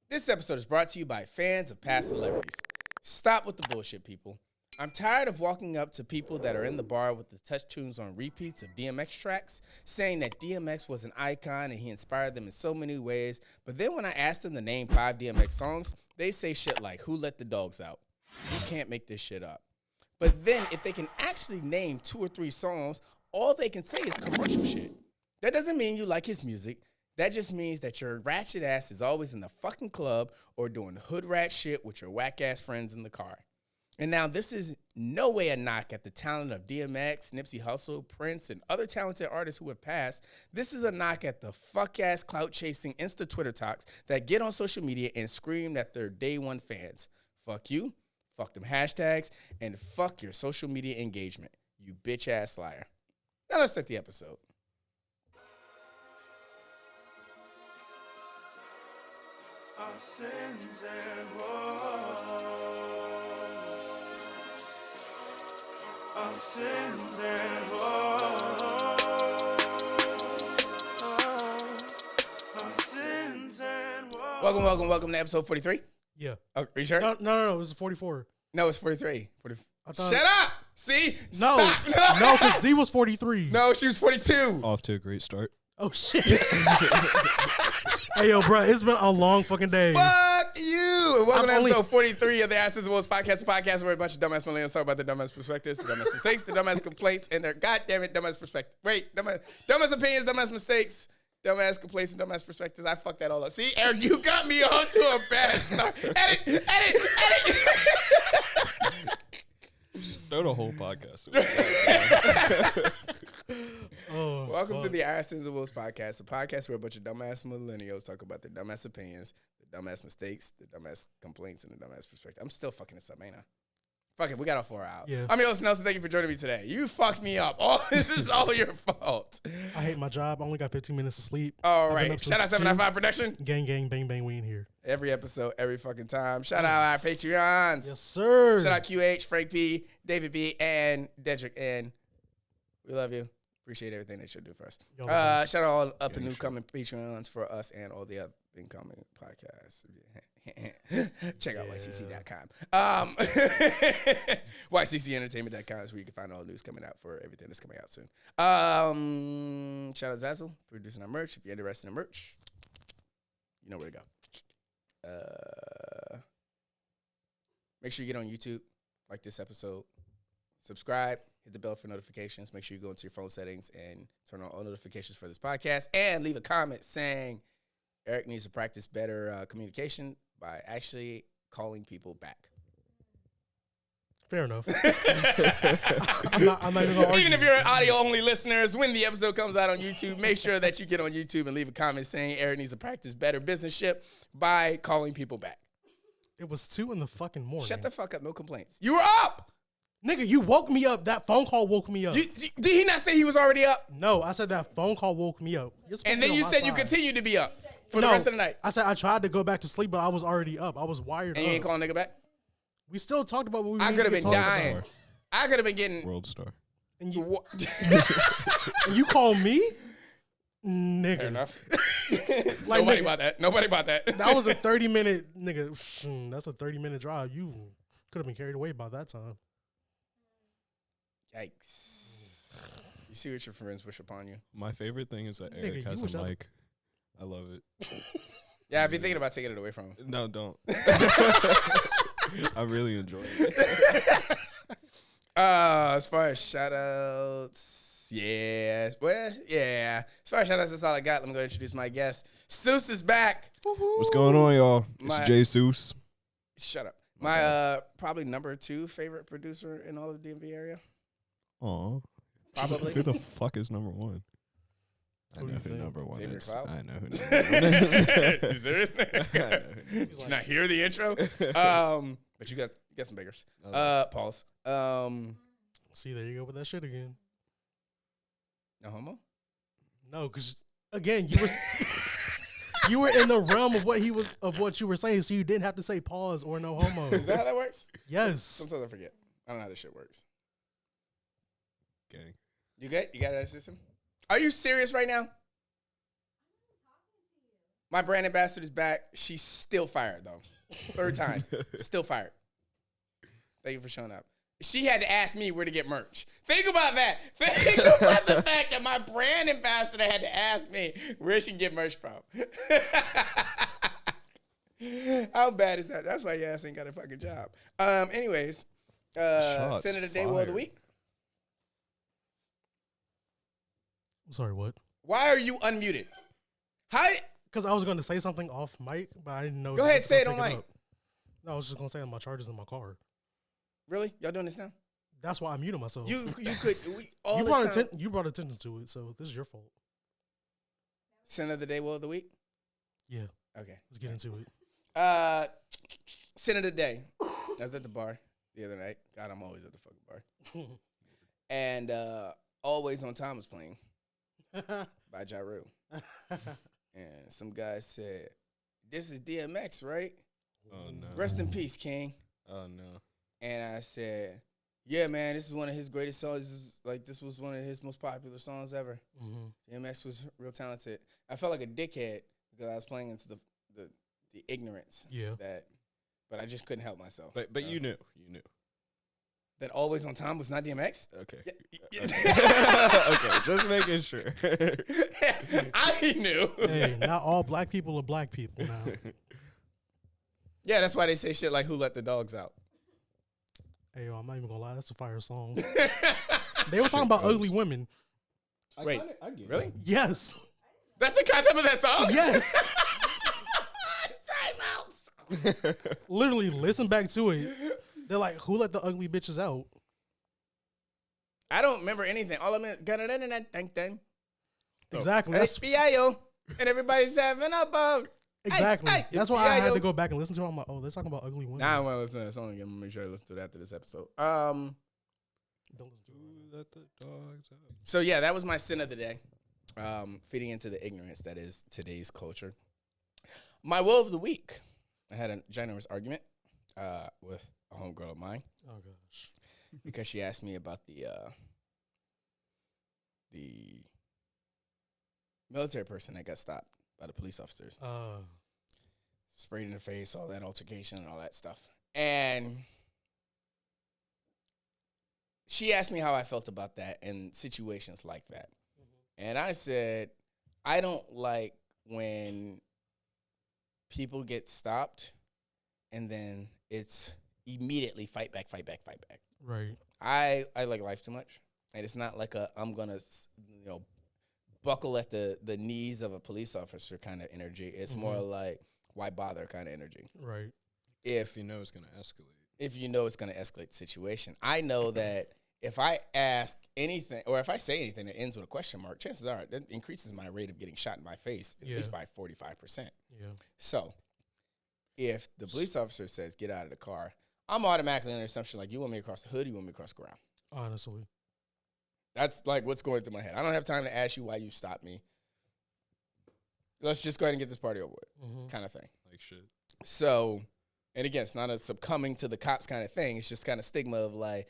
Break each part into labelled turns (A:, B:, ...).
A: This episode is brought to you by fans of past celebrities. Stop with the bullshit, people. I'm tired of walking up to people that are in the bar with the touch tunes on repeats of DMX tracks, saying that DMX was an icon and he inspired them in so many ways, but then when I ask them to name 5 DMX songs, they say shit like, "Who Let the Dogs Out?" You can't make this shit up. But then if they can actually name 2 or 3 songs, all they can say is commercial shit. That doesn't mean you like his music. That just means that your ratchet ass is always in the fucking club or doing hood rat shit with your whack ass friends in the car. And now this is no way a knock at the talent of DMX, Nipsey Hussle, Prince, and other talented artists who have passed. This is a knock at the fuck ass clout chasing Insta Twitter talks that get on social media and scream that they're day one fans. Fuck you, fuck them hashtags, and fuck your social media engagement. You bitch ass liar. Now let's start the episode.
B: Our sins and woes. Our sins and woes. Our sins and woes.
A: Welcome to episode 43.
C: Yeah.
A: Oh, are you sure?
C: No. It was 44.
A: No, it's 43.
C: Thought,
A: Shut up! See?
C: No.
A: Stop.
C: No, because Z was 43.
A: No, she was 42.
D: Off to a great start.
C: Oh, shit. Hey, yo, bro, it's been a long fucking day.
A: Fuck you! Welcome to
C: I'm
A: episode 43 of the Ass is the Woes podcast where a bunch of dumbass millennials talk about their dumbass perspectives, the dumbass mistakes, the dumbass complaints, and their goddamn it dumbass perspective. Wait, dumbass opinions, dumbass mistakes, dumbass complaints, and dumbass perspectives. I fucked that all up. See, Eric, you got me on to a bad start. Edit!
D: Throw the whole podcast.
A: Welcome to the Ass is the Woes podcast, a podcast where a bunch of dumbass millennials talk about their dumbass opinions, the dumbass mistakes, the dumbass complaints, and the dumbass perspective. I'm still fucking this up, ain't I? Fuck it, we got all 4 out.
C: Yeah.
A: I'm your host, Nelson. Thank you for joining me today. You fucked me up. This is all your fault.
C: I hate my job. I only got 15 minutes of sleep.
A: All
C: I've been
A: right.
C: up
A: Shout out
C: since
A: 795 Production.
C: Gang, bang, bang, we in here.
A: Every episode, every fucking time. Shout out our Patreons.
C: Yes, sir.
A: Shout out QH, Frank P, David B, and Dedrick. And we love you. Appreciate everything that you do for us. Shout out all up and new coming Patreons for us and all the up and coming podcasts. Check out ycc.com. yccentertainment.com is where you can find all the news coming out for everything that's coming out soon. Shout out Zazzle, producing our merch. If you're interested in merch, you know where to go. Make sure you get on YouTube, like this episode, subscribe, hit the bell for notifications. Make sure you go into your phone settings and turn on all notifications for this podcast, and leave a comment saying Eric needs to practice better communication by actually calling people back.
C: Fair enough. I'm not even gonna argue.
A: Even if you're audio-only listeners, when the episode comes out on YouTube, make sure that you get on YouTube and leave a comment saying Eric needs to practice better businessship by calling people back.
C: It was 2 in the fucking morning.
A: Shut the fuck up. No complaints. You were up.
C: Nigga, you woke me up. That phone call woke me up.
A: Did he not say he was already up?
C: No, I said that phone call woke me up.
A: And then you said you continued to be up for the rest of the night.
C: I said I tried to go back to sleep, but I was already up. I was wired
A: And
C: up.
A: you ain't calling nigga back?
C: We still talked about what we
A: I could have been dying.
D: Star.
A: I could have been getting...
D: World star.
C: And you, and you call me? Nigga.
A: Fair enough.
C: Like,
A: Nobody
C: nigga,
A: bought that. Nobody bought that.
C: that was a 30-minute, nigga, that's a 30-minute drive. You could have been carried away by that time.
A: Yikes. You see what your friends wish upon you.
D: My favorite thing is that
C: Nigga,
D: Eric
C: you
D: has
C: wish
D: a
C: I-
D: mic. I love it.
A: Yeah, I've been thinking about taking it away from him.
D: No, don't. I really enjoy it.
A: As far as shout-outs, yeah. Well, yeah. As far as shout-outs, that's all I got. Let me go introduce my guest. Seuss is back.
D: What's going on, y'all? It's Jay Suess.
A: Shut up. My probably number 2 favorite producer in all of the DMV area.
D: Aw.
A: Probably.
D: Who the fuck is number 1? I
C: Who do
D: know
C: you
D: who
C: think?
D: number 1
A: Xavier
D: is.
A: Cloud?
D: I know who number 1 is.
A: You serious? Did you not hear the intro? But you got some beggars. Pause.
C: See, there you go with that shit again.
A: No homo?
C: No, because, again, you were... You were in the realm of what you were saying, so you didn't have to say pause or no homo.
A: Is that how that works?
C: Yes.
A: Sometimes I forget. I don't know how this shit works.
D: Gang.
A: You good? You got that system? Are you serious right now? My brand ambassador is back. She's still fired, though. Third time. Still fired. Thank you for showing up. She had to ask me where to get merch. Think about that. Think about the fact that my brand ambassador had to ask me where she can get merch from. How bad is that? That's why your ass ain't got a fucking job. Anyways,
D: Shots
A: Sin of the Day, Woe of the
D: fired.
A: Week.
C: I'm sorry, what?
A: Why are you unmuted? Hi.
C: Because I was going to say something off mic, but I didn't know.
A: Go
C: if
A: ahead,
C: was
A: say
C: gonna
A: it on
C: pick
A: mic.
C: up. No, I was just going to say my charger's in my car.
A: Really? Y'all doing this now?
C: That's why I muted myself.
A: You could. All
C: you
A: this
C: brought
A: time.
C: you brought attention to it, so this is your fault.
A: Sin of the Day, Woe of the Week.
C: Yeah,
A: Okay.
C: let's get into it.
A: Sin of the Day. I was at the bar the other night. God, I'm always at the fucking bar. And Always on Time was playing by Ja Rule. And some guy said, "This is DMX, right?
D: Oh no.
A: Rest in peace, King."
D: Oh no.
A: And I said, "Yeah, man, this is one of his greatest songs. This was one of his most popular songs ever. DMX was real talented." I felt like a dickhead because I was playing into the ignorance.
C: Yeah.
A: But I just couldn't help myself.
D: But you knew.
A: That Always on Time was not DMX?
D: Okay.
A: Yeah.
D: Okay, just making sure.
A: I knew.
C: Hey, not all black people are black people now.
A: Yeah, that's why they say shit like "Who Let the Dogs Out."
C: Hey, yo, I'm not even gonna lie, that's a fire song. They were talking about ugly women.
A: Wait, really?
C: Yes,
A: That's the concept of that song?
C: yes.
A: Time out.
C: Literally, listen back to it. They're like, "Who let the ugly bitches out?"
A: I don't remember anything. All I'm in, dang.
C: Exactly.
A: And
C: That's
A: it's PIO, and everybody's having a bone.
C: exactly.
A: Hey,
C: That's why I had
A: PIO.
C: to go back and listen to it. I'm like, "Oh, they're talking about ugly women."
A: Now I want to listen to that song again. I'm gonna make sure I listen to it after this episode.
C: Don't listen to it.
D: Let the dogs out.
A: So yeah, that was my sin of the day. Feeding into the ignorance that is today's culture. My woe of the week. I had a ginormous argument with a homegirl of mine
C: Oh gosh.
A: because she asked me about the military person that got stopped by the police officers. Sprayed in the face, all that altercation and all that stuff. And she asked me how I felt about that in situations like that. And I said, I don't like when people get stopped and then it's immediately fight back.
C: Right.
A: I like life too much. And it's not like I'm going to, buckle at the knees of a police officer kind of energy. It's more like, why bother kind of energy.
C: Right.
A: If
D: You know it's gonna escalate.
A: you know it's going to escalate the situation. I know that if I ask anything or if I say anything that ends with a question mark, chances are that increases my rate of getting shot in my face at least by 45%.
C: Yeah.
A: So if the police officer says, get out of the car, I'm automatically under assumption like, you want me across the hood, you want me across the ground.
C: Honestly.
A: That's like what's going through my head. I don't have time to ask you why you stopped me. Let's just go ahead and get this party over with, kind of thing.
D: Like shit.
A: So, and again, it's not a succumbing to the cops kind of thing. It's just kind of stigma of like,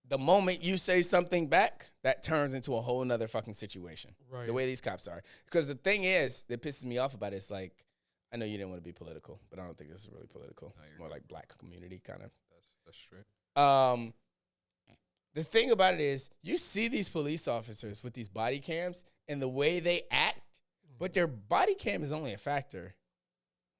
A: the moment you say something back, that turns into a whole nother fucking situation.
C: Right.
A: The way these cops are. Because the thing is, that pisses me off about it, is like, I know you didn't want to be political, but I don't think this is really political.
D: No,
A: It's
D: you're
A: more
D: good.
A: like black community kind of.
D: That's straight.
A: The thing about it is, you see these police officers with these body cams and the way they act, but their body cam is only a factor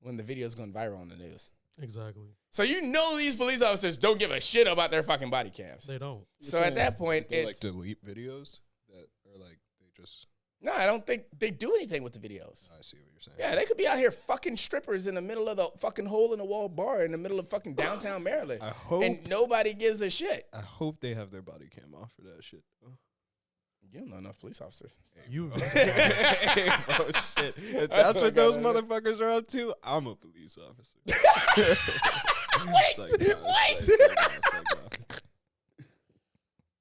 A: when the video's going viral on the news.
C: Exactly.
A: So you know these police officers don't give a shit about their fucking body cams.
C: They don't.
A: So at that point,
D: They like
A: it's
D: delete videos that are like they just.
A: no, I don't think they do anything with the videos.
D: I see what you're saying.
A: Yeah, they could be out here fucking strippers in the middle of the fucking hole in the wall bar in the middle of fucking downtown Maryland.
D: I hope.
A: And nobody gives a shit.
D: I hope they have their body cam off for that shit.
A: You don't know enough police officers.
C: You.
D: Hey, bro, shit. If that's
A: what
D: what those
A: I gotta
D: motherfuckers are up to, I'm a police officer.
A: Wait.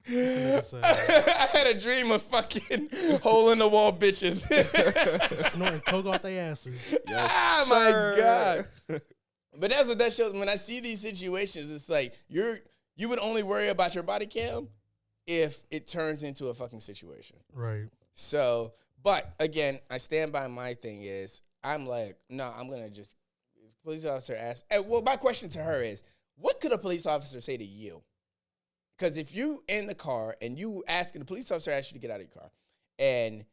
C: This nigga
A: I had a dream of fucking hole in the wall bitches.
C: said, snorting coke off their asses.
A: Ah, my God. But that's what that shows. When I see these situations, it's like you would only worry about your body cam if it turns into a fucking situation.
C: Right.
A: So, but again, I stand by my thing is I'm like, no, I'm gonna just. Police officer asks. Well, my question to her is, what could a police officer say to you? Because if you in the car and you asking the police officer asks you to get out of your car, and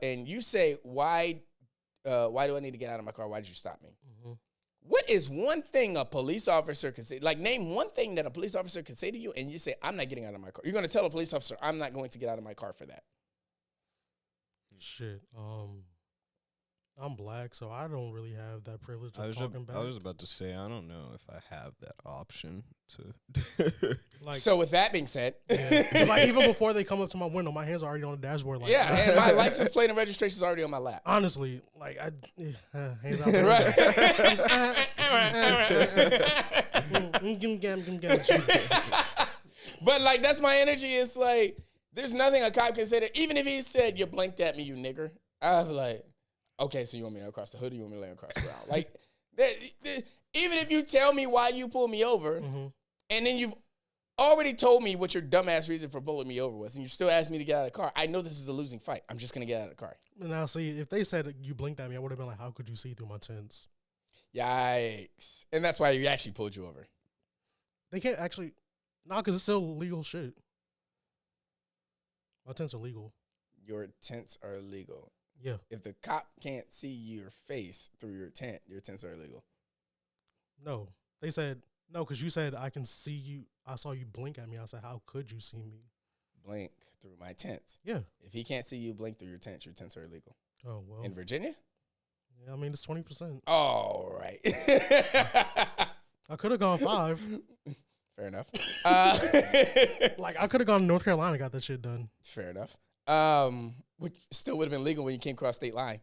A: and you say, why do I need to get out of my car? Why did you stop me? Mm-hmm. What is one thing a police officer can say? Like, name one thing that a police officer can say to you, and you say, I'm not getting out of my car. You're going to tell a police officer, I'm not going to get out of my car for that.
C: Shit. I'm black, so I don't really have that privilege of talking back.
D: I was about to say, I don't know if I have that option to.
C: Like,
A: so with that being said,
C: yeah. Like even before they come up to my window, my hands are already on the dashboard. Like,
A: yeah, and my license plate and registration is already on my lap.
C: Honestly, like hands out. Right.
A: But like that's my energy. It's like there's nothing a cop can say that. Even if he said you blinked at me, you nigger, I'm like, okay, so you want me to across the hood or you want me to lay across the ground? Like, even if you tell me why you pulled me over, and then you've already told me what your dumbass reason for pulling me over was, and you still asked me to get out of the car, I know this is a losing fight. I'm just going to get out of the car.
C: Now, see, if they said that you blinked at me, I would have been like, how could you see through my tints?
A: Yikes. And that's why we actually pulled you over.
C: They can't actually, because it's still legal shit. My tints are legal.
A: Your tints are illegal.
C: Yeah.
A: If the cop can't see your face through your tints are illegal.
C: No. They said, no, because you said I can see you. I saw you blink at me. I said, how could you see me?
A: Blink through my tints.
C: Yeah.
A: If he can't see you blink through your tints are illegal.
C: Oh, well.
A: In Virginia?
C: Yeah, I mean, it's 20%.
A: All right.
C: I could have gone 5.
A: Fair enough.
C: Like, I could have gone to North Carolina and got that shit done.
A: Fair enough. Which still would have been legal when you came across state line.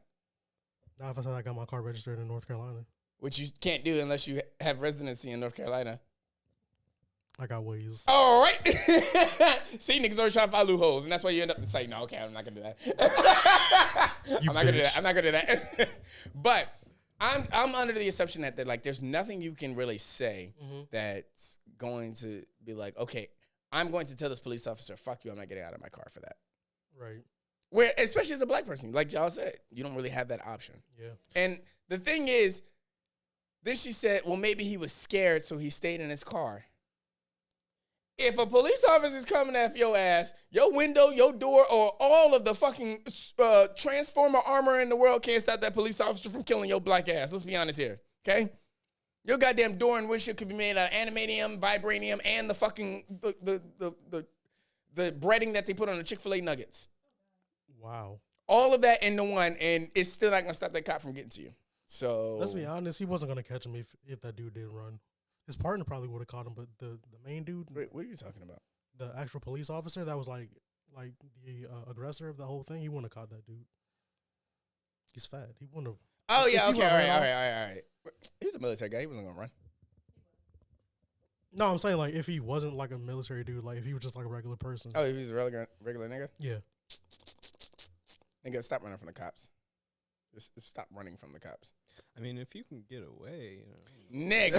C: Not if I said I got my car registered in North Carolina.
A: Which you can't do unless you have residency in North Carolina.
C: I got ways.
A: All right. See, niggas always trying to find loopholes, and that's why you end up saying, no, okay, I'm not going to do that. I'm not going to do that. I'm not going to do that. But I'm under the assumption that like there's nothing you can really say that's going to be like, okay, I'm going to tell this police officer, fuck you, I'm not getting out of my car for that.
C: Right.
A: Where, especially as a black person, like y'all said, you don't really have that option.
C: Yeah.
A: And the thing is, then she said, well, maybe he was scared, so he stayed in his car. If a police officer is coming after your ass, your window, your door, or all of the fucking transformer armor in the world can't stop that police officer from killing your black ass. Let's be honest here, okay? Your goddamn door and windshield could be made out of animatium, vibranium, and the fucking the breading that they put on the Chick-fil-A nuggets.
C: Wow.
A: All of that into one, and it's still not gonna stop that cop from getting to you. So
C: let's be honest, he wasn't gonna catch him if that dude did run. His partner probably would have caught him, but the main dude,
A: wait, what are you talking about?
C: The actual police officer that was like the aggressor of the whole thing, he wouldn't have caught that dude. He's fat. He wouldn't have.
A: Oh yeah, okay, all right. He was a military guy. He wasn't gonna run.
C: No, I'm saying like if he wasn't like a military dude, like if he was just like a regular person.
A: Oh, if he's a regular nigga.
C: Yeah.
A: Nigga, stop running from the cops. Just stop running from the cops.
D: I mean, if you can get away, you know.
A: Nigga.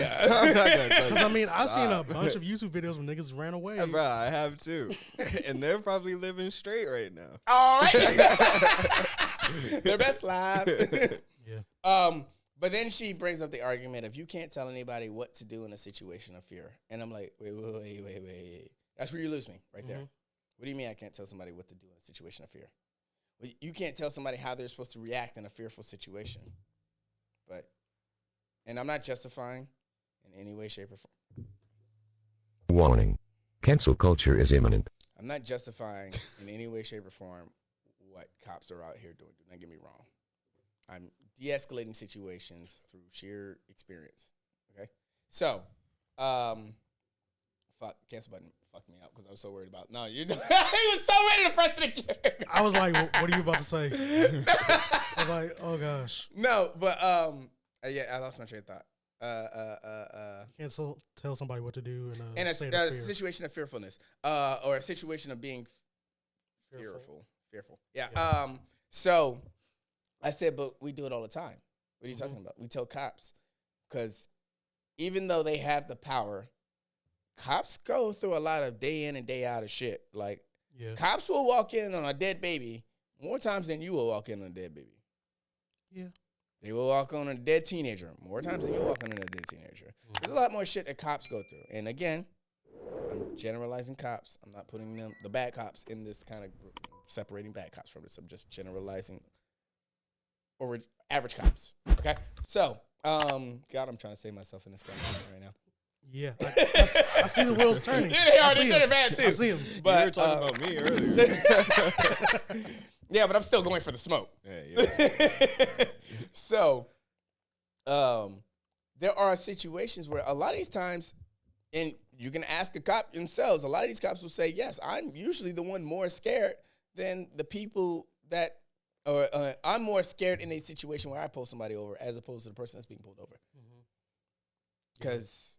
C: Because I mean, I've seen a bunch of YouTube videos when niggas ran away.
D: Yeah, bro, I have too. And they're probably living straight right now.
A: All right. Their best life.
C: Yeah.
A: But then she brings up the argument of you can't tell anybody what to do in a situation of fear. And I'm like, wait. That's where you lose me right there. What do you mean I can't tell somebody what to do in a situation of fear? Well, you can't tell somebody how they're supposed to react in a fearful situation. But, and I'm not justifying in any way, shape, or form.
E: Warning. Cancel culture is imminent.
A: I'm not justifying in any way, shape, or form what cops are out here doing. Do not get me wrong. I'm de-escalating situations through sheer experience. Okay? So, cancel button fucked me up because I was so worried about. No, you. He was so ready to press it again.
C: I was like, what are you about to say? I was like, oh gosh.
A: No, but yeah, I lost my train of thought.
C: You can't tell somebody what to do
A: in a
C: state of fear.
A: situation of fearfulness, or a situation of being fearful. Yeah. So I said, but we do it all the time. What are you talking about? We tell cops because even though they have the power, cops go through a lot of day in and day out of shit. Like, cops will walk in on a dead baby more times than you will walk in on a dead baby.
C: Yeah.
A: They will walk on a dead teenager more times than you walk on a dead teenager. There's a lot more shit that cops go through. And again, I'm generalizing cops. I'm not putting the bad cops in this kind of group, separating bad cops from this. I'm just generalizing or average cops. Okay? So, God, I'm trying to save myself in this conversation right now.
C: Yeah. I see the wheels turning.
A: Yeah, they are.
C: I
A: They
C: see
A: turning
C: 'em.
A: bad too.
C: I see them.
A: But,
D: you were talking about me earlier.
A: yeah, but I'm still going for the smoke.
D: Yeah.
A: So, there are situations where a lot of these times, and you can ask a cop themselves, a lot of these cops will say, yes, I'm usually the one more scared than the people that, or I'm more scared in a situation where I pull somebody over as opposed to the person that's being pulled over. Because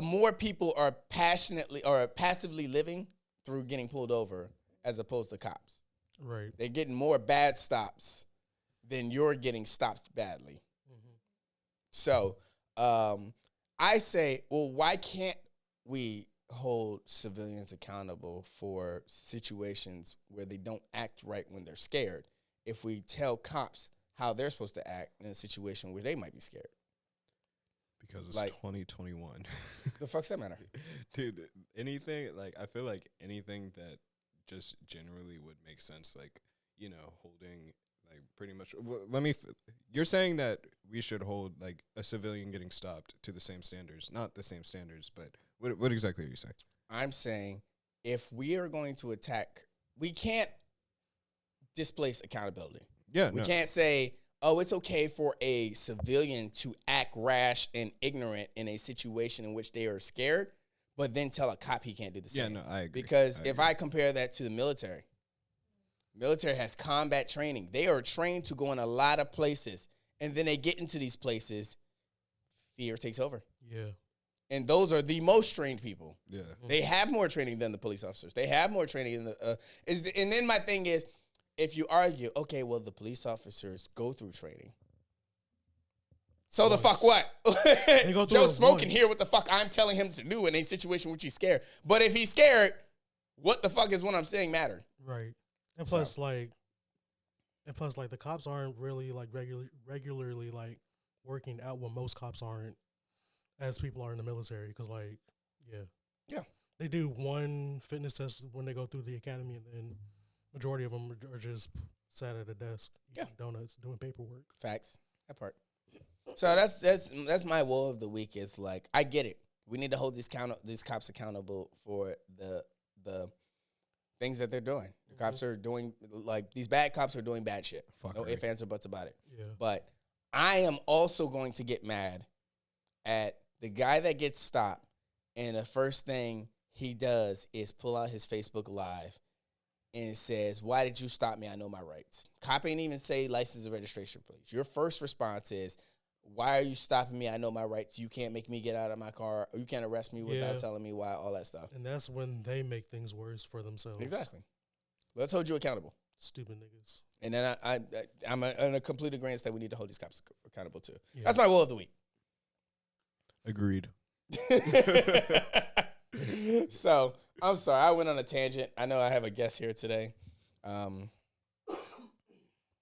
A: more people are passionately or passively living through getting pulled over as opposed to cops.
C: Right.
A: They're getting more bad stops than you're getting stopped badly. So I say, well, why can't we hold civilians accountable for situations where they don't act right when they're scared if we tell cops how they're supposed to act in a situation where they might be scared?
D: Because it's
A: Like-
D: 2021.
A: The fuck's that matter?
D: Dude, anything, like, I feel like anything that just generally would make sense, like, you know, holding, like, pretty much, well, you're saying that we should hold, like, a civilian getting stopped to the same standards, not the same standards, but what exactly are you saying?
A: I'm saying if we are going to attack, we can't displace accountability.
D: Yeah,
A: We
D: no.
A: can't say, oh, it's okay for a civilian to act rash and ignorant in a situation in which they are scared, but then tell a cop he can't do the same.
D: Yeah, no, I agree.
A: Because if
D: agree.
A: I compare that to the military has combat training. They are trained to go in a lot of places, and then they get into these places, fear takes over.
C: Yeah.
A: And those are the most trained people.
D: Yeah.
A: They have more training than the police officers. They have more training than and then my thing is, if you argue, okay, well, the police officers go through training. So the fuck what?
C: go through
A: Joe's
C: it
A: smoking
C: once.
A: here what the fuck I'm telling him to do in a situation which he's scared. But if he's scared, what the fuck is what I'm saying matter?
C: Right. And plus, like, the cops aren't really, like, regularly, like, working out what most cops aren't as people are in the military. Because, like,
A: Yeah.
C: They do one fitness test when they go through the academy, and then majority of them are just sat at a desk eating donuts, doing paperwork.
A: Facts. That part. So that's my woe of the week. Is like, I get it. We need to hold these cops accountable for the things that they're doing. The cops are doing, like, these bad cops are doing bad shit. No
D: Fuckery.
A: ifs, ands, or buts about it.
C: Yeah.
A: But I am also going to get mad at the guy that gets stopped, and the first thing he does is pull out his Facebook Live and says, "Why did you stop me? I know my rights." Cop ain't even say license and registration, please. Your first response is, "Why are you stopping me? I know my rights. You can't make me get out of my car. Or you can't arrest me without telling me why," all that stuff.
C: And that's when they make things worse for themselves.
A: Exactly. Let's hold you accountable.
C: Stupid niggas.
A: And then I'm in a complete agreement that we need to hold these cops accountable too.
C: Yeah.
A: That's my woe of the week.
D: Agreed.
A: So, I'm sorry. I went on a tangent. I know I have a guest here today.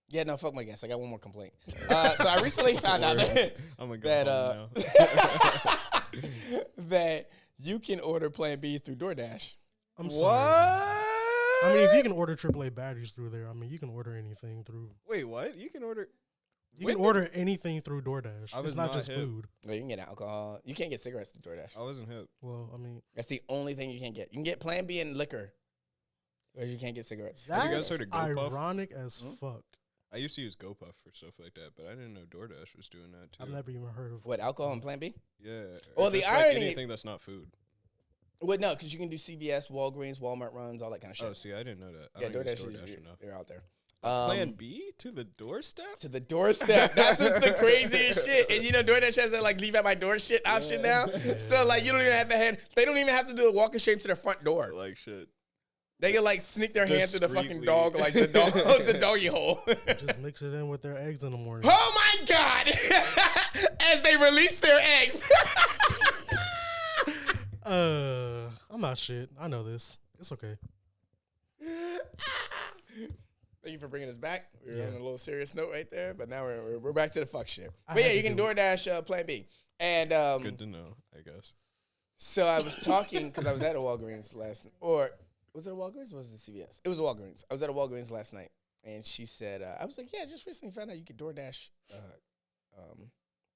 A: Yeah, no, fuck my guest. I got one more complaint. So I recently found out
D: I'm gonna go
A: that
D: home now.
A: that you can order Plan B through DoorDash.
C: I'm sorry. I mean, if you can order AAA batteries through there, I mean, you can order anything through.
D: Wait, what? You can order.
C: You can order anything through DoorDash.
D: I was
C: It's not
D: not
C: just
D: hip.
C: food.
A: Well, you can get alcohol. You can't get cigarettes through DoorDash.
D: I wasn't hip.
C: Well, I mean,
A: That's the only thing you can't get. You can get Plan B and liquor, but you can't get cigarettes.
D: Have you guys
C: that's
D: heard of GoPuff?
C: ironic as fuck.
D: I used to use GoPuff for stuff like that, but I didn't know DoorDash was doing that too.
C: I've never even heard of.
A: What, alcohol and Plan B?
D: Yeah.
A: Well, the
D: just, like,
A: irony-
D: anything that's not food.
A: Well, no, because you can do CVS, Walgreens, Walmart runs, all that kind of shit.
D: Oh, see, I didn't know that. I
A: Yeah,
D: don't use
A: DoorDash is
D: enough.
A: they're out there.
D: Plan B to the doorstep?
A: To the doorstep. That's what's the craziest shit. And you know, DoorDash has that like leave at my door shit option now. So like you don't even have to they don't even have to do a walking straight to their front door.
D: Like shit.
A: They can like sneak their hand through the fucking
D: Discreetly.
A: dog, like the dog, the doggy hole.
C: Just mix it in with their eggs in the morning.
A: Oh my God! As they release their eggs.
C: I'm not shit. I know this. It's okay.
A: Thank you for bringing us back. We were
C: Yeah.
A: on a little serious note right there, but now we're back to the fuck shit.
C: I
A: But yeah,
C: had
A: you
C: to
A: can
C: do
A: DoorDash Plan B. And
D: Good to know, I guess.
A: so I was talking because I was at a Walgreens or was it a Walgreens or was it CVS? It was a Walgreens. I was at a Walgreens last night, and she said, I was like, yeah, just recently found out you could DoorDash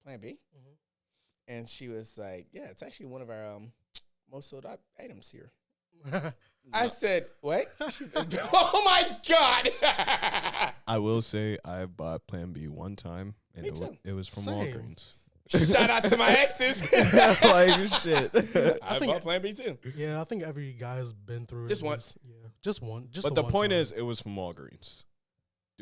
A: Plan B.
C: Mhm.
A: And she was like, yeah, it's actually one of our most sold out items here. I said, what? She said, oh my God.
D: I will say I bought Plan B one time, and
A: Me too.
D: it was from
C: Same.
D: Walgreens.
A: Shout out to my exes.
D: Like shit.
A: I
C: think-
A: bought Plan B too.
C: Yeah, I think every guy's been through it
A: Just
C: at
A: once.
C: least. Yeah, just one. Just
D: But the
C: one
D: point
C: time.
D: is, it was from Walgreens.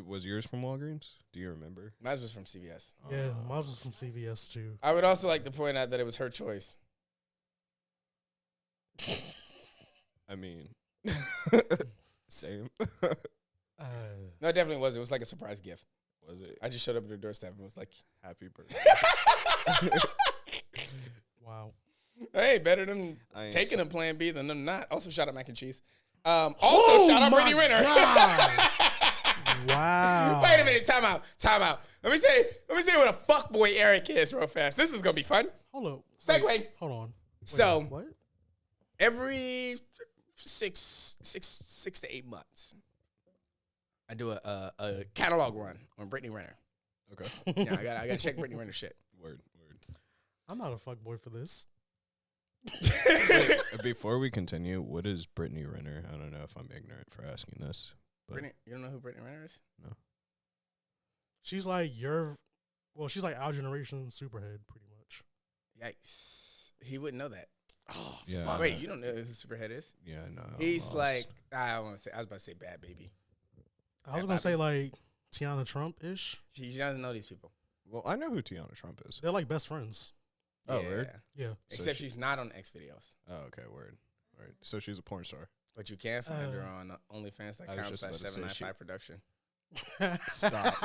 D: Was yours from Walgreens? Do you remember?
A: Mine was from CVS.
C: yeah, mine was from CVS too.
A: I would also like to point out that it was her choice.
D: I mean, same.
C: Uh,
A: No, it definitely was. It was like a surprise gift.
D: Was it?
A: I just showed up at her doorstep and was like,
D: Happy birthday.
C: wow.
A: hey, better than
D: I ain't
A: taking
D: so-
A: a Plan B than them not. Also, shout out mac and cheese. Also, shout out
C: my
A: Brittany Renner.
C: God. Wow.
A: Wait a minute. Time out. Let me say what a fuckboy Eric is real fast. This is going to be fun.
C: Hold up.
A: Segue.
C: Wait, hold on. Wait,
A: So-
C: what?
A: Every six to 8 months, I do a catalog run on Brittany Renner.
D: Okay.
A: Yeah, I gotta check Brittany Renner shit.
D: Word.
C: I'm not a fuckboy for this.
D: Wait, before we continue, what is Brittany Renner? I don't know if I'm ignorant for asking this. But
A: Brittany, you don't know who Brittany Renner is?
C: She's like she's like our generation superhead, pretty much.
A: Yikes. He wouldn't know that. Oh,
D: Yeah.
A: fuck. Wait, you don't know who Superhead is?
D: Yeah, no.
A: He's
D: I'm
A: like,
D: lost.
A: I was about to say Bad Baby.
C: I was gonna say like Tiana Trump ish.
A: She doesn't know these people.
D: Well, I know who Tiana Trump is.
C: They're like best friends.
D: Oh,
A: Yeah.
D: word?
C: Yeah.
A: Except
D: she-
A: she's not on X videos.
D: Oh, okay, word. So she's a porn star.
A: But you can find her on
D: I was
A: OnlyFans.com
D: just about to say
A: /795 production.
D: Stop.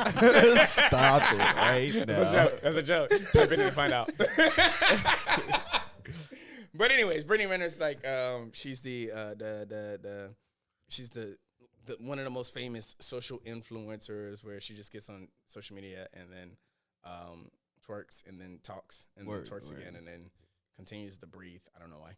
D: Stop it right now.
A: That's a joke. Type in and find out. But anyways, Brittany Renner's like she's she's the one of the most famous social influencers where she just gets on social media and then twerks and then talks and
D: Word,
A: then twerks
D: word.
A: again and then continues to breathe. I don't know why.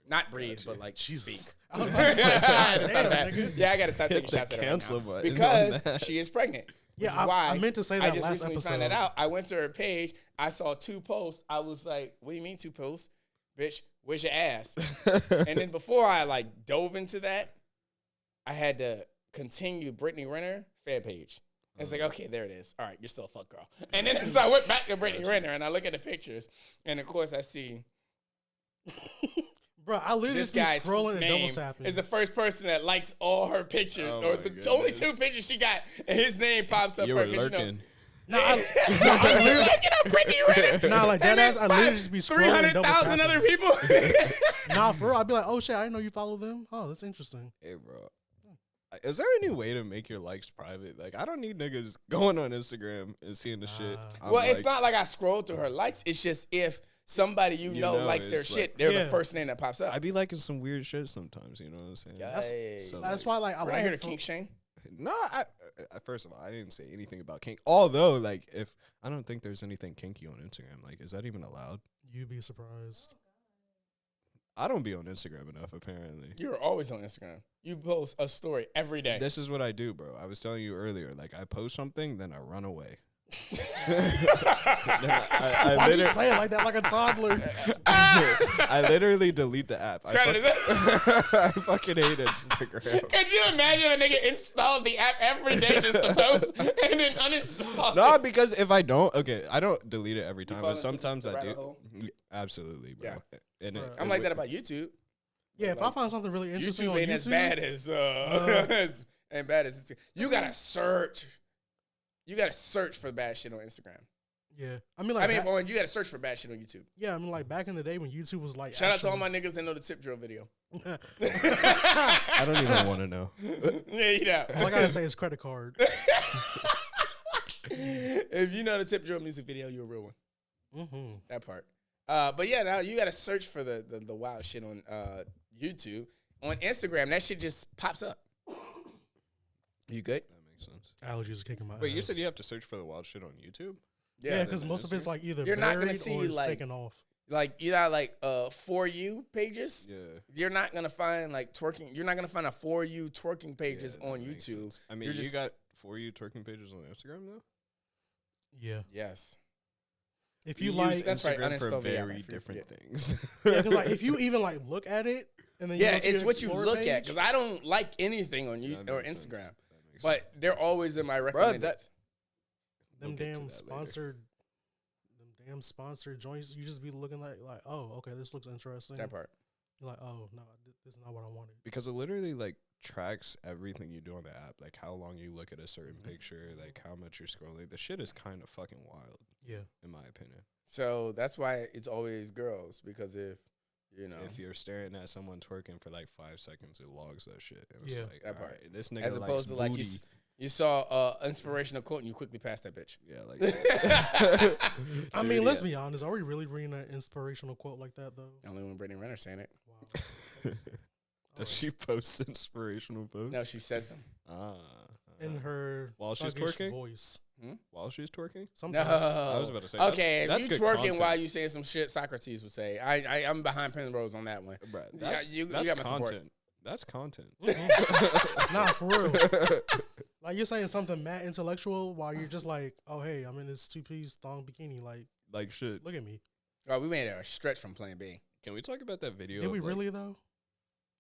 A: Not breathe,
D: Gotcha.
A: but like
C: Jesus.
A: speak.
C: I was
A: I
C: like,
A: gotta stop
C: damn,
A: that.
C: nigga.
A: Yeah, I gotta stop taking
D: Hit the
A: shots at her right
D: cancel
A: now.
D: button on
A: Because
D: that.
A: she is pregnant.
C: Yeah,
A: Which is why
C: I meant to say
A: I
C: that
A: just
C: last
A: recently
C: episode.
A: found that out. I went to her page. I saw 2 posts. I was like, "What do you mean 2 posts, bitch? Where's your ass?" And then before I like dove into that, I had to continue Brittany Renner fan page. It's like, okay, there it is. All right, you're still a fuck girl. And then so I went back to Brittany Renner and I look at the pictures, and of course I see
C: Bro, I literally
A: this
C: just be
A: guy's
C: scrolling and double
A: name
C: tapping.
A: is the first person that likes all her pictures,
D: Oh
A: or
D: my
A: the only
D: goodness.
A: 2 pictures she got, and his name pops up
D: You
A: first.
D: were
A: 'cause,
D: lurking.
C: No, I literally,
A: Get up, Brittany Renner.
C: nah, like that
A: And
C: ass.
A: then
C: I literally just be scrolling and double
A: 300,000
C: tapping.
A: other people.
C: Nah, for real, I'd be like, oh shit, I didn't know you follow them. Oh, that's interesting.
D: Hey, bro. Is there any way to make your likes private? Like, I don't need niggas going on Instagram and seeing the shit. I'm
A: Well, it's
D: like,
A: not like I scroll through her likes. It's just if somebody you know likes their
D: it's
A: shit,
D: like-
A: they're
C: Yeah.
A: the first name that pops up.
D: I be liking some weird shit sometimes. You know what I'm saying?
A: Yikes.
D: So,
C: That's
D: like,
C: why, like, I
A: We're not
C: like
A: here to
C: it for-
A: kink shame.
D: No, first of all, I didn't say anything about kink. Although, like, if I don't think there's anything kinky on Instagram. Like, is that even allowed?
C: You'd be surprised.
D: I don't be on Instagram enough, apparently.
A: You're always on Instagram. You post a story every day.
D: This is what I do, bro. I was telling you earlier. Like, I post something, then I run away. I
C: Why'd you
D: literally-
C: say it like that, like a toddler?
D: I literally delete the app. I fucking hate Instagram.
A: Could you imagine a nigga installed the app every day just to post and then uninstall
D: No,
A: it?
D: because if I don't, okay, I don't delete it every time,
A: fall
D: but
A: into
D: sometimes
A: the
D: I
A: rabbit
D: do.
A: hole?
D: Absolutely, bro.
A: Yeah.
D: And
C: Bruh.
A: I'm like that about YouTube.
C: Yeah, if I find something really interesting
A: YouTube
C: on
A: ain't
C: YouTube,
A: as bad as ain't bad as Instagram. You gotta search. You gotta search for bad shit on Instagram.
C: yeah, I mean, like,
A: You gotta search for bad shit on YouTube.
C: yeah, I mean, like back in the day when YouTube was like,
A: Shout out to all my niggas that know the tip drill video.
D: I don't even want to know.
A: Yeah, you know.
C: all I gotta say is credit card.
A: If you know the tip drill music video, you're a real one.
C: Mm-hmm.
A: That part. But yeah, now you gotta search for the wild shit on YouTube. On Instagram, that shit just pops up. You good?
D: makes sense.
C: Allergies are kicking my ass.
D: Wait, you said you have to search for the wild shit on YouTube?
C: Yeah, because most of it's like either
A: You're not gonna
C: buried
A: see,
C: or it's
A: like-
C: taken off.
A: Like, you know, like For You pages?
D: Yeah.
A: You're not going to find, like, twerking. You're not going to find a For You twerking pages
D: Yeah,
A: on
D: that makes
A: YouTube.
D: sense. I mean,
A: You're
D: you
A: just-
D: got For You twerking pages on Instagram, though?
C: Yeah.
A: Yes.
C: If you
D: We
C: like,
D: use
A: That's right,
D: Instagram for
A: uninstall the app, I
D: very different
A: forget.
D: things.
C: yeah, 'cause, like if you even like look at it and then you
A: Yeah,
C: go to
A: it's
C: your
A: what you
C: Explore
A: look at.
C: page,
A: Because I don't like anything on
D: That
A: YouTube or
D: makes sense.
A: Instagram.
D: That makes sense.
A: But they're always in my recommended.
D: that-
C: them
D: We'll get to
C: damn
D: that later.
C: sponsored joints, you just be looking like, oh, okay, this looks interesting.
A: That part.
C: You're like, oh no, this is not what I wanted.
D: Because it literally like tracks everything you do on the app, like how long you look at a certain picture, like how much you're scrolling. The shit is kind of fucking wild,
C: Yeah.
D: in my opinion.
A: So that's why it's always girls. Because if, you know,
D: If you're staring at someone twerking for like 5 seconds, it logs that shit. And it's
C: Yeah.
D: like,
A: That
D: all
A: part.
D: right, this nigga
A: as opposed to like
D: booty.
A: you saw inspirational quote and you quickly passed that bitch.
D: Yeah, like
C: I mean, let's be honest. Are we really reading an inspirational quote like that though?
A: Only when Brittany Renner saying it.
C: Wow.
D: Does she post inspirational posts?
A: No, she says them.
C: In her
D: While she's
C: thuggish
D: twerking?
C: voice.
D: While she's twerking?
A: No.
C: Sometimes.
D: I was about to say, that's-
A: Okay,
D: that's
A: if you
D: good
A: twerking
D: content.
A: while you saying some shit Socrates would say. I'm behind Penrose on that one.
D: Bruh,
A: Yeah,
D: that's,
A: you
D: that's
A: got my support.
D: content. That's content.
C: Nah, for real. Like you're saying something mad intellectual while you're just like, oh hey, I'm in this 2-piece thong bikini. Like,
D: Like shit.
C: look at me.
A: Oh, we made it a stretch from Plan B.
D: Can we talk about that video?
C: Did
D: of,
C: we
D: like-
C: really though?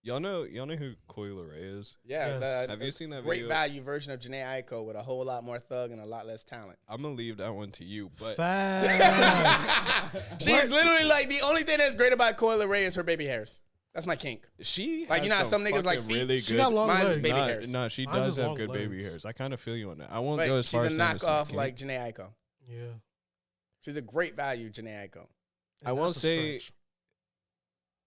D: Y'all know who Coyle Ray is?
A: Yeah,
C: Yes.
A: the
D: Have you seen that
A: great
D: video?
A: value version of Janae Aiko with a whole lot more thug and a lot less talent.
D: I'm gonna leave that one to you, but
C: Facts.
A: She's literally like the only thing that's great about Coyle Ray is her baby hairs. That's my kink.
D: she
A: Like,
D: has
A: you know how some niggas like
D: fucking
A: feet?
D: really
C: She
D: good.
C: got long
A: Mine's
C: legs.
A: baby
D: Nah,
A: hairs.
D: nah, she
C: Mine's
D: does
C: just
D: have
C: long
D: good baby
C: legs.
D: hairs. I kind of feel you on that. I won't
A: But
D: go as
A: she's
D: far
A: a
D: as saying it's not
A: knockoff like
D: kink.
A: Janae Aiko.
C: Yeah.
A: She's a great value Janae Aiko.
D: I
C: And
D: won't
C: that's a
D: say-
C: stretch.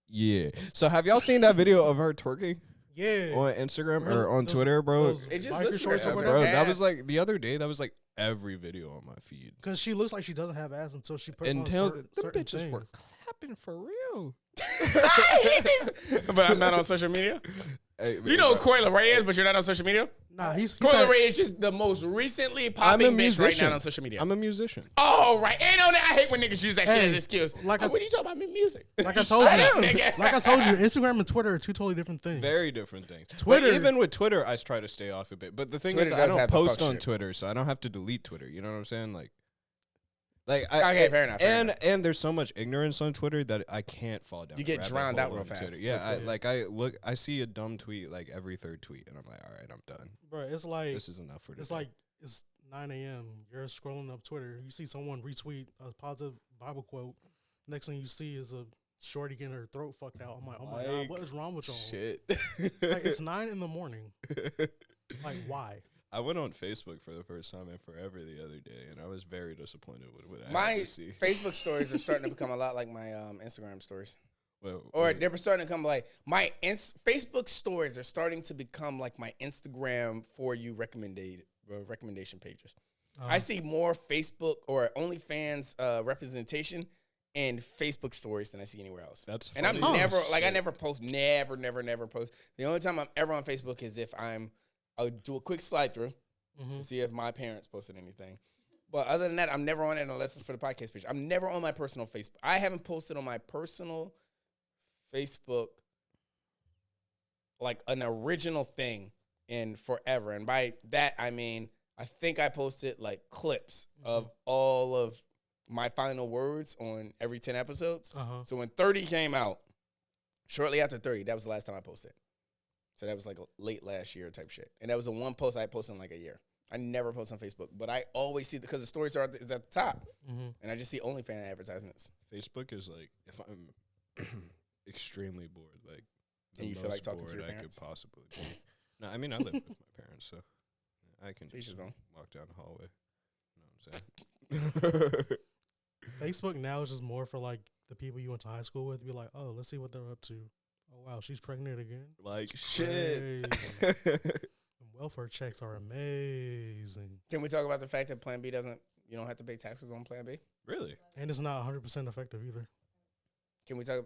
D: Yeah. So have y'all seen that video of her twerking
C: Yeah.
D: on Instagram
C: Really?
D: or on
C: Those-
D: Twitter, bro?
C: those
A: It just
C: biker
A: looks
C: shorts or
A: forever.
C: whatever.
D: Bro, that was
A: Ass.
D: like the other day. That was like every video on my feed.
C: Because she looks like she doesn't have ass until she puts
D: Until
C: on
D: them
C: certain
D: bitches
C: things.
D: were clapping for real.
A: But I'm not on social media.
D: Hey,
A: You know who Coyle Ray is, but you're not on social media?
C: Nah, he
A: Coyle
C: said,
A: Ray is just the most recently
D: I'm a
A: popping bitch right
D: musician.
A: now on social media.
D: I'm a musician.
A: Oh, right. Ain't on that. I hate when niggas use that shit
C: Hey,
A: as excuse.
C: like
A: oh,
C: I-
A: what are you talking about? Music.
C: like I told
A: I
C: you,
A: am, nigga.
C: like I told you, Instagram and Twitter are two totally different things.
D: Very different things.
C: Twitter-
D: But even with Twitter, I try to stay off a bit. But the thing
A: Twitter
D: is, I
A: does
D: don't
A: have the
D: post
A: fuck
D: on
A: shit.
D: Twitter, so I don't have to delete Twitter. You know what I'm saying? Like I,
A: Okay, fair enough, fair enough.
D: And there's so much ignorance on Twitter that I can't fall down.
A: You
D: a
A: get
D: rabbit
A: drowned
D: hole
A: out real
D: on
A: fast.
D: Twitter.
A: So
D: Yeah,
C: it's
D: I see a dumb tweet like every third tweet, and I'm like, all right, I'm done.
C: Bro, it's like
D: This is enough for
C: it's
D: today.
C: like it's 9 a.m. You're scrolling up Twitter. You see someone retweet a positive Bible quote. Next thing you see is a shorty getting her throat fucked out. I'm like, oh my god, what is wrong with y'all?
D: Shit.
C: Like it's 9 in the morning. Like why?
D: I went on Facebook for the first time in forever the other day, and I was very disappointed with what I had
A: My
D: to see.
A: Facebook stories are starting to become a lot like my Instagram stories.
D: Well,
A: Or
D: wait.
A: they're starting to come like my Facebook stories are starting to become like my Instagram for you recommendation pages. I see more Facebook or OnlyFans representation in Facebook stories than I see anywhere else.
D: That's
A: and I'm
D: funny.
A: never like I
D: Shit.
A: never post, never post. The only time I'm ever on Facebook is if I'll do a quick slide through to see if my parents posted anything. But other than that, I'm never on it unless it's for the podcast page. I'm never on my personal Facebook. I haven't posted on my personal Facebook like an original thing in forever. And by that, I mean, I think I posted like clips of all of my final words on every 10 episodes. So when 30 came out, shortly after 30, that was the last time I posted. So that was like late last year type shit. And that was the one post I posted in like a year. I never post on Facebook, but I always see, because the stories is at the top. And I just see OnlyFans advertisements.
D: Facebook is like, if I'm extremely bored, like the
A: And you feel
D: most
A: like talking to
D: bored
A: your
D: I
A: parents?
D: could possibly be. No, I mean I live with my parents, so I can
A: To each
D: just
A: his own.
D: walk down the hallway. You know what I'm saying?
C: Facebook now is just more for like the people you went to high school with. Be like, oh, let's see what they're up to. Oh wow, she's pregnant again.
D: Like shit.
C: Crazy. Welfare checks are amazing,
A: Can we talk about the fact that Plan B you don't have to pay taxes on Plan B?
D: Really?
C: and it's not 100% effective either.
A: Can we talk?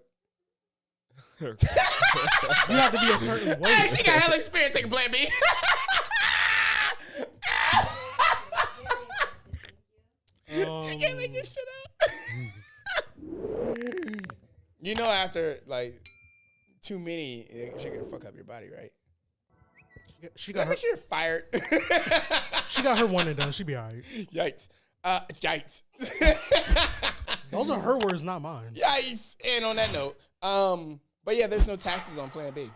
C: You have to be a certain way.
A: Hey, she got hella experience taking Plan B. this shit out. You know, after like too many, she can fuck up your body, right?
C: She got her.
A: She fired.
C: She got her one and done. She be all right.
A: Yikes. Yikes.
C: Those are her words, not mine.
A: Yikes. And on that note, but yeah, there's no taxes on Plan B.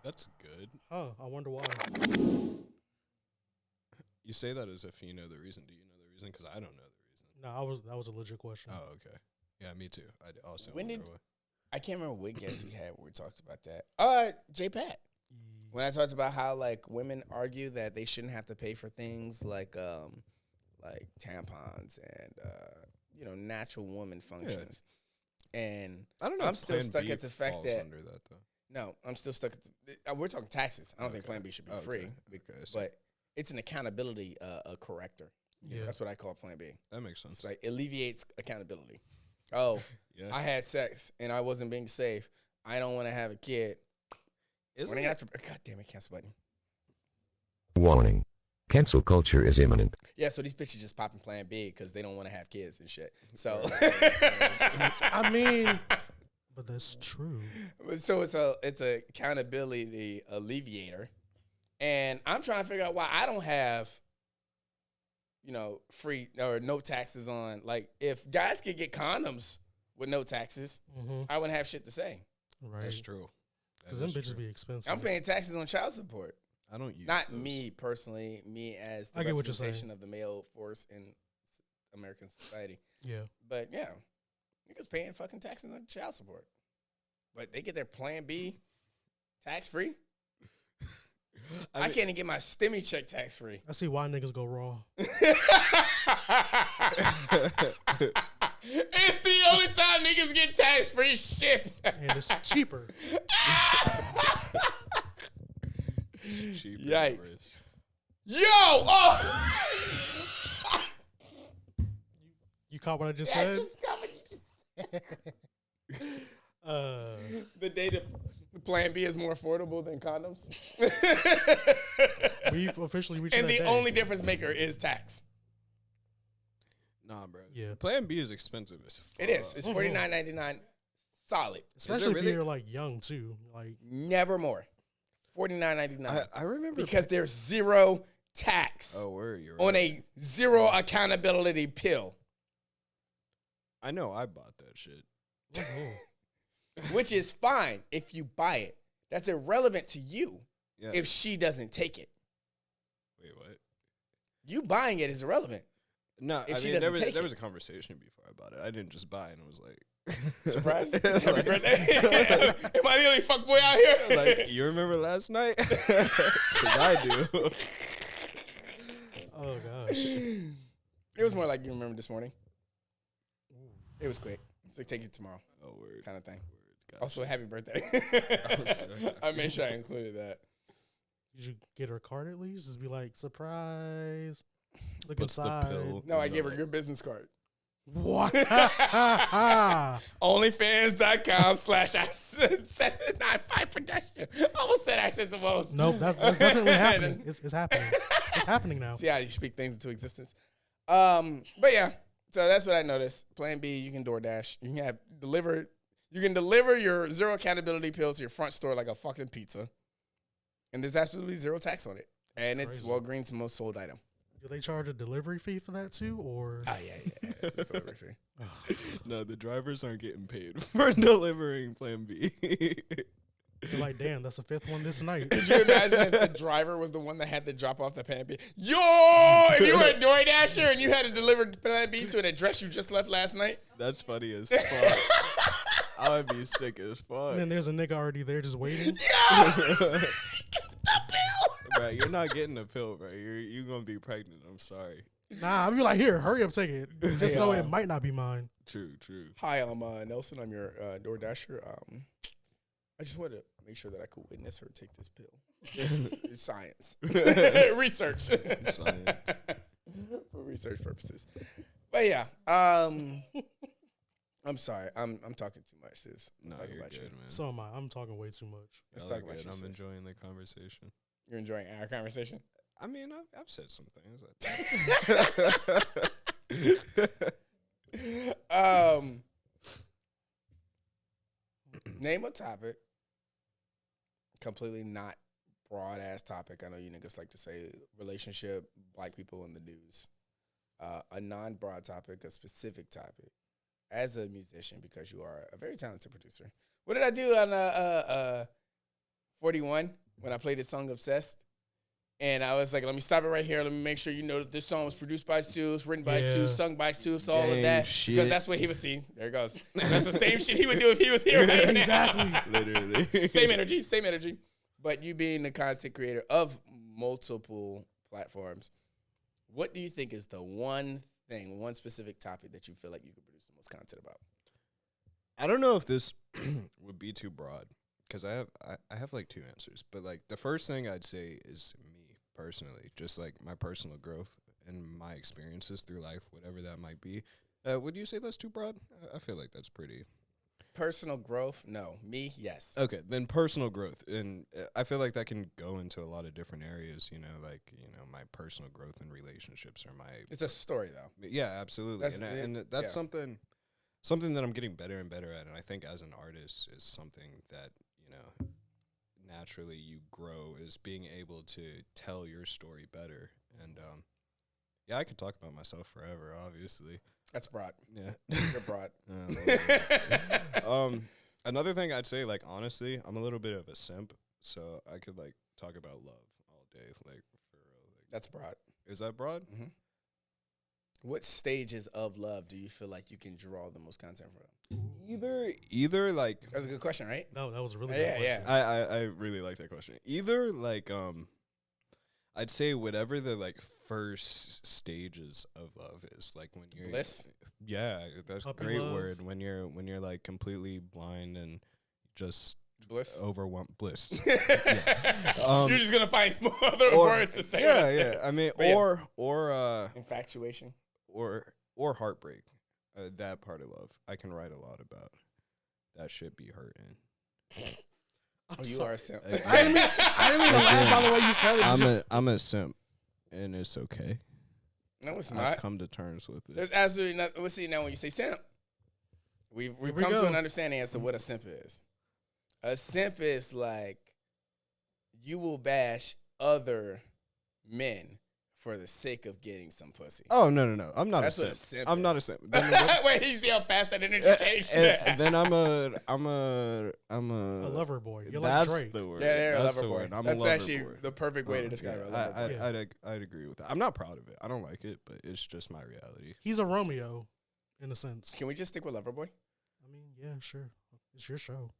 D: That's good.
C: Huh? I wonder why.
D: You say that as if you know the reason. Do you know the reason? Because I don't know the reason.
C: No, that was a legit question.
D: Oh, okay. Yeah, me too. I also
A: When
D: wonder
A: did-
D: why.
A: I can't remember what guest we had where we talked about that. J Pat. When I talked about how like women argue that they shouldn't have to pay for things like tampons and natural woman functions. And
D: I don't know.
A: I'm
D: if
A: still
D: Plan
A: stuck
D: B
A: at the fact
D: falls
A: that
D: under that though.
A: no, I'm still stuck at we're talking taxes. I don't think
D: Okay.
A: Plan B should be
D: Okay.
A: free,
D: Okay, so
A: but it's an accountability corrector.
C: Yeah.
A: That's what I call Plan B.
D: that makes sense.
A: It's like alleviates accountability. Oh,
D: Yeah.
A: I had sex and I wasn't being safe. I don't want to have a kid.
D: Isn't
A: Running
D: it?
A: after, God damn it, cancel button.
E: Warning. Cancel culture is imminent.
A: Yeah, so these bitches just popping Plan B because they don't want to have kids and shit. So,
C: I mean, but that's true.
A: so it's a accountability alleviator, and I'm trying to figure out why I don't have, free or no taxes on. Like, if guys could get condoms with no taxes,
C: Mm-hmm.
A: I wouldn't have shit to say.
C: Right.
D: That's true.
C: Because
D: That
C: them
D: is
C: bitches
D: true.
C: be expensive.
A: I'm paying taxes on child support.
D: I don't use
A: Not
D: those.
A: me personally, me as the
C: I get what you're saying.
A: representation of the male force in American society.
C: Yeah.
A: But yeah, niggas paying fucking taxes on child support. But they get their Plan B tax free. I
D: mean-
A: can't even get my STEMI check tax free.
C: I see why niggas go raw.
A: It's the only time niggas get tax free shit.
C: And it's cheaper.
D: Cheaper
A: Yikes.
D: numbers.
A: Yo! Oh!
C: You caught what I just
A: I
C: said?
A: just got what you just
C: Uh,
A: the day the Plan B is more affordable than condoms.
C: we've officially reached
A: And
C: that
A: the
C: day.
A: only difference maker is tax.
D: Nah, bro.
C: Yeah.
D: Plan B is expensive as fuck.
A: It is. It's $49.99 solid.
C: Especially if
D: really?
C: you're like young too. Like
A: Never more. $49.99.
D: I remember
A: Because there's zero tax
D: Oh, where you're
A: on
D: right.
A: a zero accountability pill,
D: I know I bought that shit.
A: which is fine if you buy it. That's irrelevant to you
D: Yeah.
A: if she doesn't take it.
D: Wait, what?
A: You buying it is irrelevant.
D: No,
A: If
D: I
A: she
D: mean there
A: doesn't
D: was
A: take
D: there
A: it.
D: was a conversation before I bought it. I didn't just buy it and was like
A: Surprise. Happy birthday. Am I the only fuckboy out here?
D: like, you remember last night? Because I do.
C: oh gosh.
A: It was more like you remember this morning. It was quick. It's like take it tomorrow
D: Oh, word.
A: kind of thing.
D: Gotcha.
A: Also, happy birthday.
D: sorry.
A: I made sure I included that.
C: Did you get her card at least? Just be like, surprise. Look
D: What's the
C: inside.
D: pill?
A: No, I gave her your business card.
C: What?
A: Onlyfans.com/I95 production. Almost said I said some Woes.
C: Nope, that's definitely happening. It's happening. It's happening now.
A: See how you speak things into existence. But yeah, so that's what I noticed. Plan B, you can DoorDash. You can deliver your zero accountability pill to your front store like a fucking pizza. And there's absolutely zero tax on it.
C: That's
A: and it's
C: crazy.
A: Walgreens' most sold item.
C: Do they charge a delivery fee for that too, or?
A: Oh, yeah. Delivery fee.
D: No, the drivers aren't getting paid for delivering Plan B.
C: You're like, damn, that's the fifth one this night.
A: Could you imagine if the driver was the one that had to drop off the Plan B? Yo, if you were a DoorDasher and you had to deliver Plan B to an address you just left last night?
D: That's funny as fuck. I would be sick as fuck.
C: And then there's a nigga already there just waiting.
D: Bro, you're not getting a pill, bro. You're gonna be pregnant. I'm sorry.
C: Nah, I'll be like, here, hurry up, take it. Just so it might not be mine.
D: True.
A: Hi, I'm Nelson. I'm your DoorDasher. I just wanted to make sure that I could witness her take this pill. It's science. Research.
D: Science.
A: For research purposes. But yeah, I'm sorry. I'm talking too much, sis.
D: No,
A: Let's talk
D: you're
A: about
D: good,
A: you.
D: man.
C: So am I. I'm talking way too much.
A: Let's
D: Y'all
A: talk
D: are
A: about
D: good.
A: you,
D: I'm
A: sis.
D: enjoying the conversation.
A: You're enjoying our conversation?
D: I mean, I've said some things.
A: Name a topic. Completely not broad ass topic. I know you niggas like to say relationship, black people in the news. A non-broad topic, a specific topic. As a musician, because you are a very talented producer. What did I do on 41 when I played the song Obsessed? And I was like, let me stop it right here. Let me make sure you know that this song was produced by Suess, written by Suess, sung by Suess, all of that.
D: Shit.
A: Because that's what he was seeing. There it goes. That's the same shit he would do if he was here right now.
C: Exactly.
D: Literally.
A: Same energy. But you being the content creator of multiple platforms, what do you think is the one specific topic that you feel like you could produce the most content about?
D: I don't know if this would be too broad because I have like two answers. But like the first thing I'd say is me personally, just like my personal growth and my experiences through life, whatever that might be. Would you say that's too broad? I feel like that's pretty.
A: Personal growth? No. Me? Yes.
D: Okay, then personal growth. And I feel like that can go into a lot of different areas, my personal growth and relationships or my...
A: It's a story, though.
D: Yeah, absolutely. That's something that I'm getting better and better at. And I think as an artist is something that, naturally you grow is being able to tell your story better. And, I could talk about myself forever, obviously.
A: That's broad.
D: Yeah.
A: You're broad.
D: Another thing I'd say, like, honestly, I'm a little bit of a simp, so I could, like, talk about love all day, like, for real. Like,
A: That's broad.
D: is that broad?
A: Mm-hmm. What stages of love do you feel like you can draw the most content from?
D: Either, like...
A: That was a good question, right?
C: No, that was a really good question.
D: I really like that question. Either, like, I'd say whatever the, like, first stages of love is, like, when you're...
A: Bliss?
D: Yeah, that's a
C: Puppy
D: great
C: love.
D: word. When you're, like, completely blind and just...
A: Bliss?
D: Overwhelmed. Bliss.
A: You're just going to find more other words to say.
D: Yeah. I mean,
A: But yeah.
D: or
A: Infatuation.
D: or heartbreak. That part of love, I can write a lot about. That shit be hurting.
A: You are a simp.
C: I didn't mean to laugh by the way you said it.
D: I'm a simp, and it's okay.
A: No, it's
D: I've
A: not.
D: come to terms with it.
A: There's absolutely not. We'll see now when you say simp. We've
C: we
A: come
C: go.
A: to an understanding as to what a simp is. A simp is like you will bash other men for the sake of getting some pussy.
D: Oh no! I'm not
A: That's
D: a
A: what
D: simp.
A: a simp
D: I'm
A: is.
D: not a simp.
A: Wait, you see how fast that energy changed?
D: And then I'm a
C: A lover boy. You're
D: that's
C: like Drake.
D: the word.
A: Yeah, they're a
D: That's
A: lover
D: the
A: boy.
D: word. I'm
A: That's
D: a lover
A: actually
D: boy.
A: the perfect way to describe it. A lover boy.
D: I'd agree with that. I'm not proud of it. I don't like it, but it's just my reality.
C: He's a Romeo, in a sense.
A: Can we just stick with lover boy?
C: I mean, yeah, sure. It's your show.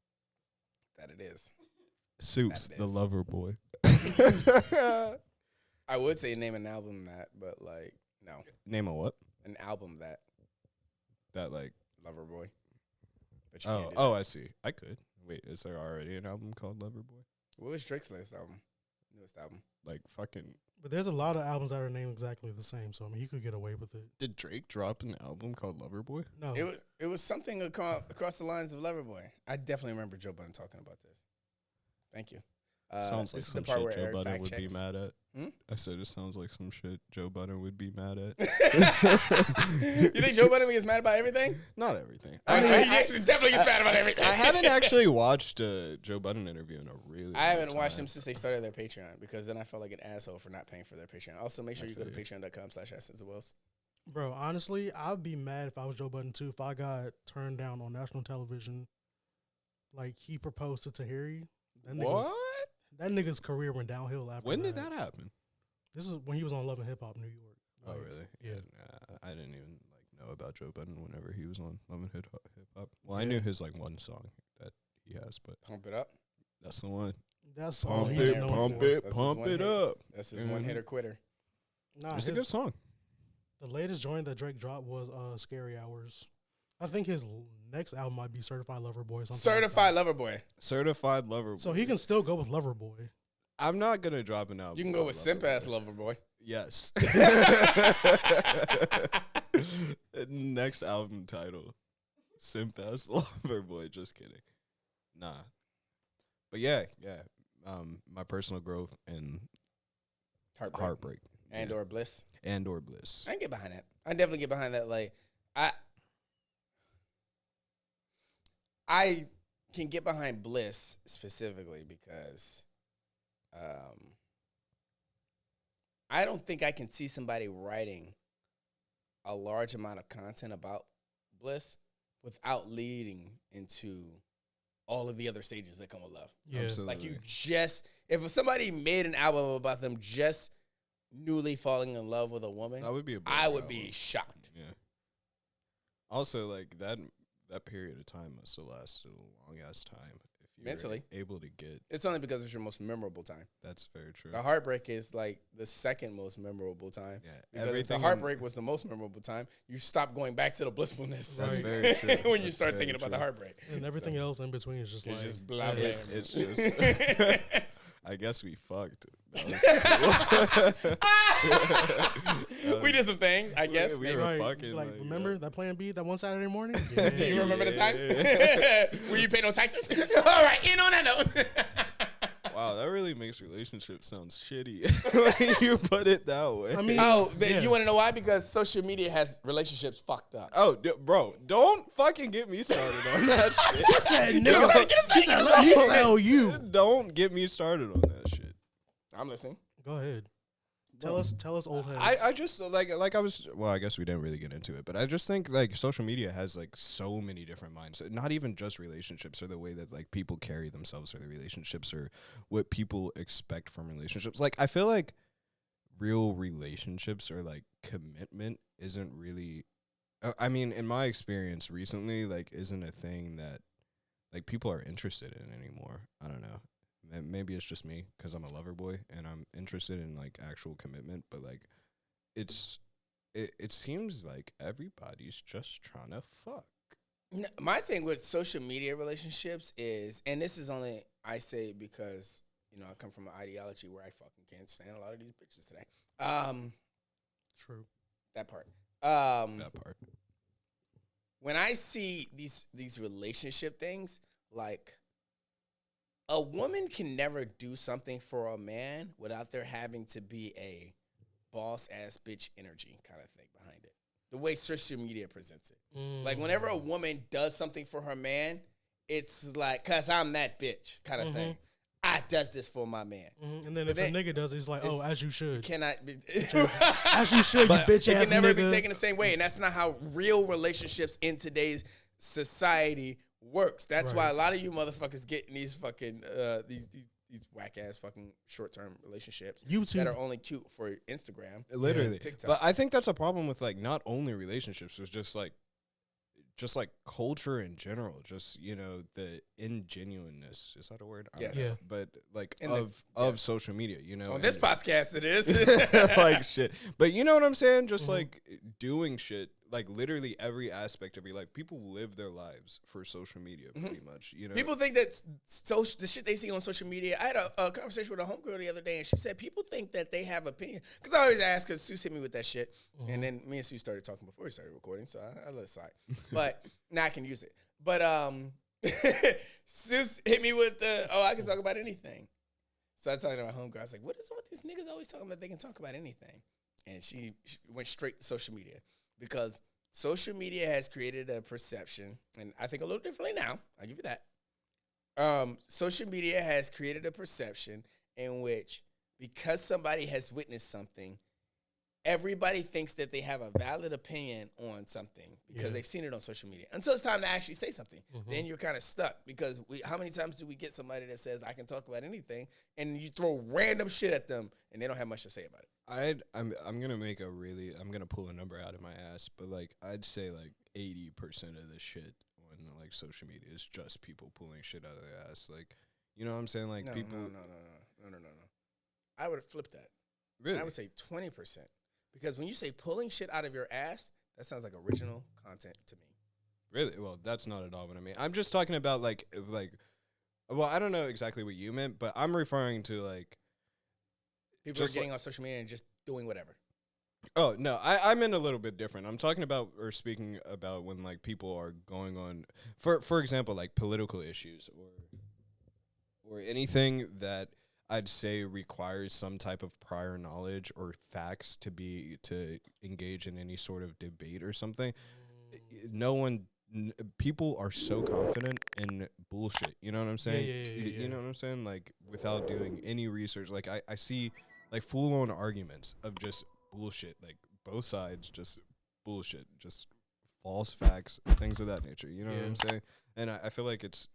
A: That it is.
D: Suits
A: That
D: the
A: is.
D: lover boy.
A: I would say name an album that, but like no,
D: Name a what?
A: an album that
D: That like.
A: lover boy. But you can't do
D: Oh, I see. I could. Wait, is there already an album called Lover Boy?
A: that. What was Drake's latest album? Newest album.
D: Like fucking.
C: But there's a lot of albums that are named exactly the same, so I mean, he could get away with it.
D: Did Drake drop an album called Lover Boy?
C: No,
A: It was something across the lines of lover boy. I definitely remember Joe Budden talking about this. Thank you.
D: Sounds like
A: this is
D: some
A: the part
D: shit
A: where
D: Joe
A: Eric
D: Budden
A: fact
D: would be
A: checks.
D: mad at.
A: Hmm?
D: I said it sounds like some shit Joe Budden would be mad at.
A: You think Joe Budden gets mad about everything?
D: Not everything.
A: He definitely gets mad about everything.
D: I haven't actually watched a Joe Budden interview in a really.
A: I haven't
D: long
A: watched
D: time.
A: them since they started their Patreon because then I felt like an asshole for not paying for their Patreon. Also, make sure you go to
D: feel
A: patreon.com/AskSenseWells.
C: bro, honestly, I'd be mad if I was Joe Budden too. If I got turned down on national television, like he proposed to Tahiri.
D: What?
C: That nigga's career went downhill after
D: When did that happen?
C: This is when he was on Love and Hip Hop New York.
D: Oh,
C: Like,
D: really?
C: Yeah.
D: I didn't even know about Joe Budden whenever he was on Love and Hip Hop. Well, I
C: Yeah.
D: knew his like one song that he has, but
A: Pump it up.
D: that's the one.
C: That's all
D: Pump
C: he's
A: it,
C: known
D: pump
C: for.
D: it,
A: That's his
D: pump
A: one
D: it
A: hit.
D: up.
A: That's his one hitter quitter.
C: Nah,
D: It's a good song.
C: the latest joint that Drake dropped was Scary Hours. I think his next album might be Certified Lover Boy or something. like
A: Certified
C: that.
A: lover boy.
D: Certified Lover Boy.
C: So he can still go with Lover Boy.
D: I'm not gonna drop an album.
A: You can go
D: called
A: with
D: Lover
A: Simp Ass
D: Boy.
A: Lover Boy.
D: Yes. Next album title, Simp Ass Lover Boy. Just kidding. Nah. But yeah. My personal growth and heartbreak
A: And
D: Yeah.
A: or bliss.
D: and or bliss.
A: I can get behind that. I definitely get behind that. Like, I can get behind bliss specifically because I don't think I can see somebody writing a large amount of content about bliss without leading into all of the other stages that come with love.
C: Yeah.
D: Absolutely.
A: Like if somebody made an album about them just newly falling in love with a woman,
D: that would be
A: I would be shocked.
D: Yeah. Also, like that period of time must have lasted a long ass time. If you're
A: Mentally.
D: able to get,
A: It's only because it's your most memorable time.
D: that's very true.
A: The heartbreak is like the second most memorable time.
D: Yeah,
A: Because if
D: everything
A: the
D: in-
A: heartbreak was the most memorable time, you stop going back to the blissfulness.
D: That's
C: Right.
D: very true.
A: when you
D: That's
A: start
D: very
A: thinking about the
D: true.
A: heartbreak.
C: And everything else in between is just
A: It's
C: like
A: just blah,
C: yeah.
A: blah.
D: It's just. I guess we fucked. That was
A: We did some things, I guess.
D: we
A: maybe.
D: were
C: Right.
D: fucking,
C: Like,
D: like,
C: remember that Plan B that one Saturday morning?
A: Do you remember the time?
D: Yeah.
A: Where you pay no taxes? All right, in on that note.
D: Wow, that really makes relationships sound shitty when you put it that way.
C: I mean,
A: Yeah. You want to know why? Because social media has relationships fucked up.
D: oh, bro, don't fucking get me started on that shit.
C: He said,
A: Get us started,
C: nigga,
A: get us
C: he
A: started,
C: said,
A: get us
C: let me
A: started.
C: tell you.
D: Don't get me started on that shit.
A: I'm listening.
C: Go ahead. Tell us old heads.
D: I just like I was well, I guess we didn't really get into it, but I just think like social media has like so many different minds. Not even just relationships or the way that like people carry themselves or the relationships or what people expect from relationships. Like I feel like real relationships or like commitment isn't really I mean, in my experience recently, like isn't a thing that like people are interested in anymore. I don't know. Maybe it's just me because I'm a lover boy and I'm interested in like actual commitment, but like it seems like everybody's just trying to fuck.
A: My thing with social media relationships is, and this is only I say because I come from an ideology where I fucking can't stand a lot of these bitches today.
C: True.
A: That part.
D: That part.
A: When I see these relationship things, like a woman can never do something for a man without there having to be a boss ass bitch energy kind of thing behind it. The way social media presents it. Like whenever a woman does something for her man, it's like, cause I'm that bitch kind of thing. I does this for my man.
C: And then
A: But
C: if a nigga does it, it's like, oh, as you should.
A: Cannot be
C: As you should, you bitch
A: it
C: ass
A: can never
C: nigga.
A: be taken the same way, and that's not how real relationships in today's society works. That's why a lot of you motherfuckers get in these fucking these whack ass fucking short term relationships
C: YouTube.
A: that are only cute for Instagram,
D: Literally.
A: and TikTok.
D: But I think that's a problem with like not only relationships, it's just like culture in general, just the ingenuineness, is that a word? I don't
A: Yes.
D: know.
C: Yeah.
D: But like
A: In
D: of
A: yes.
D: social media,
A: on this
D: and-
A: podcast it is.
D: like shit. But you know what I'm saying? Just like doing shit, like literally every aspect of your life. People live their lives for social media pretty much.
A: People think that the shit they see on social media. I had a conversation with a homegirl the other day, and she said people think that they have opinion. Because I always ask, because Seuss hit me with that shit, and then me and Seuss started talking before we started recording, so I let it slide. But now I can use it. But Seuss hit me with I can talk about anything. So I talked to my homegirl. I was like, what is it with these niggas always talking about? They can talk about anything. And she went straight to social media because social media has created a perception, and I think a little differently now. I'll give you that. Social media has created a perception in which, because somebody has witnessed something, everybody thinks that they have a valid opinion on something because they've seen it on social media. Until it's time to actually say something. Then you're kind of stuck because how many times do we get somebody that says, I can talk about anything, and you throw random shit at them, and they don't have much to say about it.
D: I'm gonna pull a number out of my ass, but like I'd say like 80% of the shit on like social media is just people pulling shit out of their ass. Like, you know what I'm saying? Like
A: No.
D: people.
A: No. I would have flipped that.
D: Really?
A: I would say 20%. Because when you say pulling shit out of your ass, that sounds like original content to me.
D: Really? Well, that's not at all what I mean. I'm just talking about like. Well, I don't know exactly what you meant, but I'm referring to like.
A: People
D: Just
A: are getting on social media and just doing whatever.
D: Oh no, I meant a little bit different. I'm talking about or speaking about when like people are going on, for example, like political issues or anything that I'd say requires some type of prior knowledge or facts to engage in any sort of debate or something. No one people are so confident in bullshit. You know what I'm saying?
C: Yeah.
D: You know what I'm saying? Like without doing any research. Like I see like full on arguments of just bullshit. Like both sides just bullshit, just false facts, things of that nature. You know what I'm saying? And I feel like it's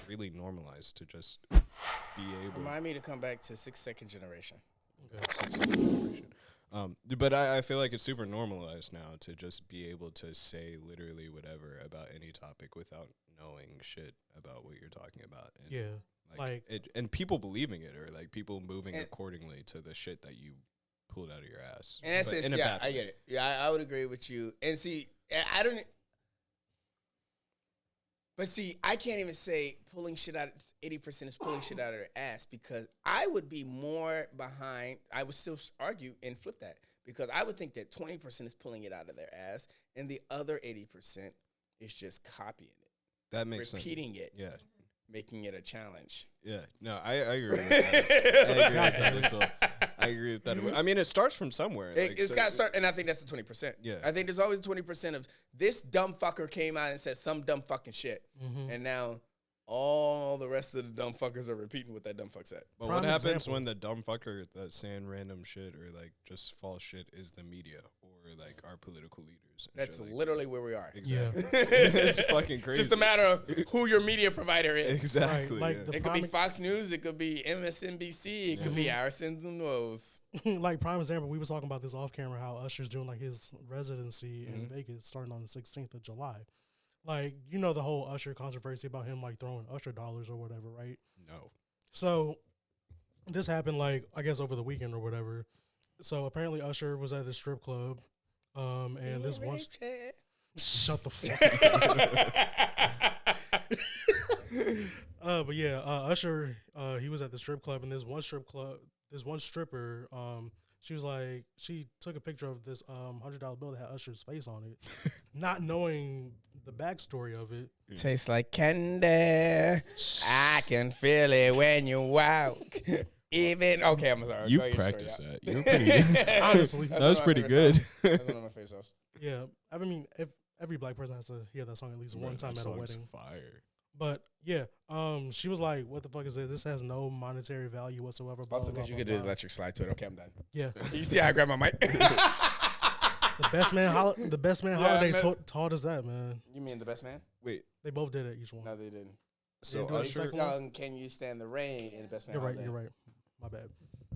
D: really normalized to just be able.
A: Remind me to come back to 6 Second Generation.
D: Okay. But I feel like it's super normalized now to just be able to say literally whatever about any topic without knowing shit about what you're talking about. And like it, and people believing it, or like people moving accordingly to the shit that you pulled out of your ass.
A: And that's it. Yeah, I get it. Yeah, I would agree with you. And see, I don't. But see, I can't even say pulling shit out. 80% is pulling shit out of their ass, because I would be more behind. I would still argue and flip that, because I would think that 20% is pulling it out of their ass, and the other 80% is just copying it.
D: That makes sense.
A: Repeating it.
D: Yeah.
A: Making it a challenge.
D: Yeah. No, I agree with that. I agree with that. I mean, it starts from somewhere.
A: It's got to start, and I think that's the 20%.
D: Yeah.
A: I think there's always 20% of this dumb fucker came out and said some dumb fucking shit. And now all the rest of the dumb fuckers are repeating what that dumb fuck said.
D: But what happens when the dumb fucker that's saying random shit or like just false shit is the media or like our political leaders?
A: That's literally where we are.
D: Exactly. It's fucking crazy.
A: Just a matter of who your media provider is.
D: Exactly.
C: Right,
D: yeah.
A: It could be Fox News. It could be MSNBC. It could be our sins and woes.
C: Like prime example, we was talking about this off camera, how Usher's doing like his residency in Vegas starting on the 16th of July. Like, you know, the whole Usher controversy about him like throwing Usher dollars or whatever, right?
D: No.
C: So this happened like, I guess over the weekend or whatever. So apparently Usher was at a strip club. And this one, shut the fuck up. But yeah, Usher, he was at the strip club, and this one stripper, she was like, she took a picture of this $100 bill that had Usher's face on it, not knowing the backstory of it.
A: Tastes like candy. I can feel it when you walk. Even okay, I'm sorry.
D: You've practiced that. You're pretty good.
C: Honestly,
D: that was pretty good.
A: That's one of my favorite songs.
C: Yeah, I mean, if every black person has to hear that song at least one time at a wedding.
D: Fire.
C: But yeah, she was like, "What the fuck is this? This has no monetary value whatsoever."
A: Also, because you could do the electric slide to it. Okay, I'm done.
C: Yeah,
A: you see how I grab my mic?
C: The best man holiday taught us that, man.
A: You mean the best man?
D: Wait,
C: they both did it each one.
A: No, they didn't.
D: So
A: they
D: Usher
A: sung "Can You Stand the Rain" in the best man.
C: You're right. My bad.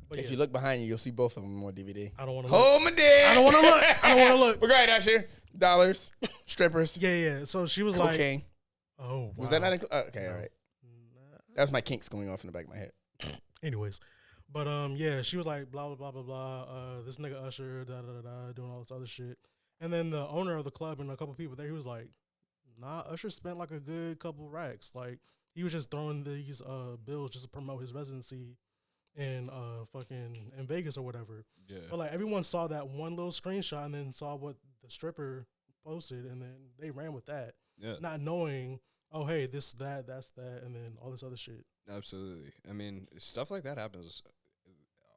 C: But
A: if you look behind you, you'll see both of them on DVD.
C: I don't want to
A: hold my dick.
C: I don't want to look. I don't want to look.
A: But go ahead, Usher. Dollars, strippers.
C: Yeah. So she was
A: cocaine.
C: like, "Oh, wow.
A: Was that not okay? All right. That was my kinks going off in the back of my head.
C: Anyways, but yeah, she was like, blah blah blah blah blah. This nigga Usher, doing all this other shit. And then the owner of the club and a couple people there, he was like, "Nah, Usher spent like a good couple racks. Like he was just throwing these bills just to promote his residency in in Vegas or whatever."
D: Yeah.
C: But like everyone saw that one little screenshot and then saw what the stripper posted, and then they ran with that, not knowing, oh hey, this that's that, and then all this other shit.
D: Absolutely. I mean, stuff like that happens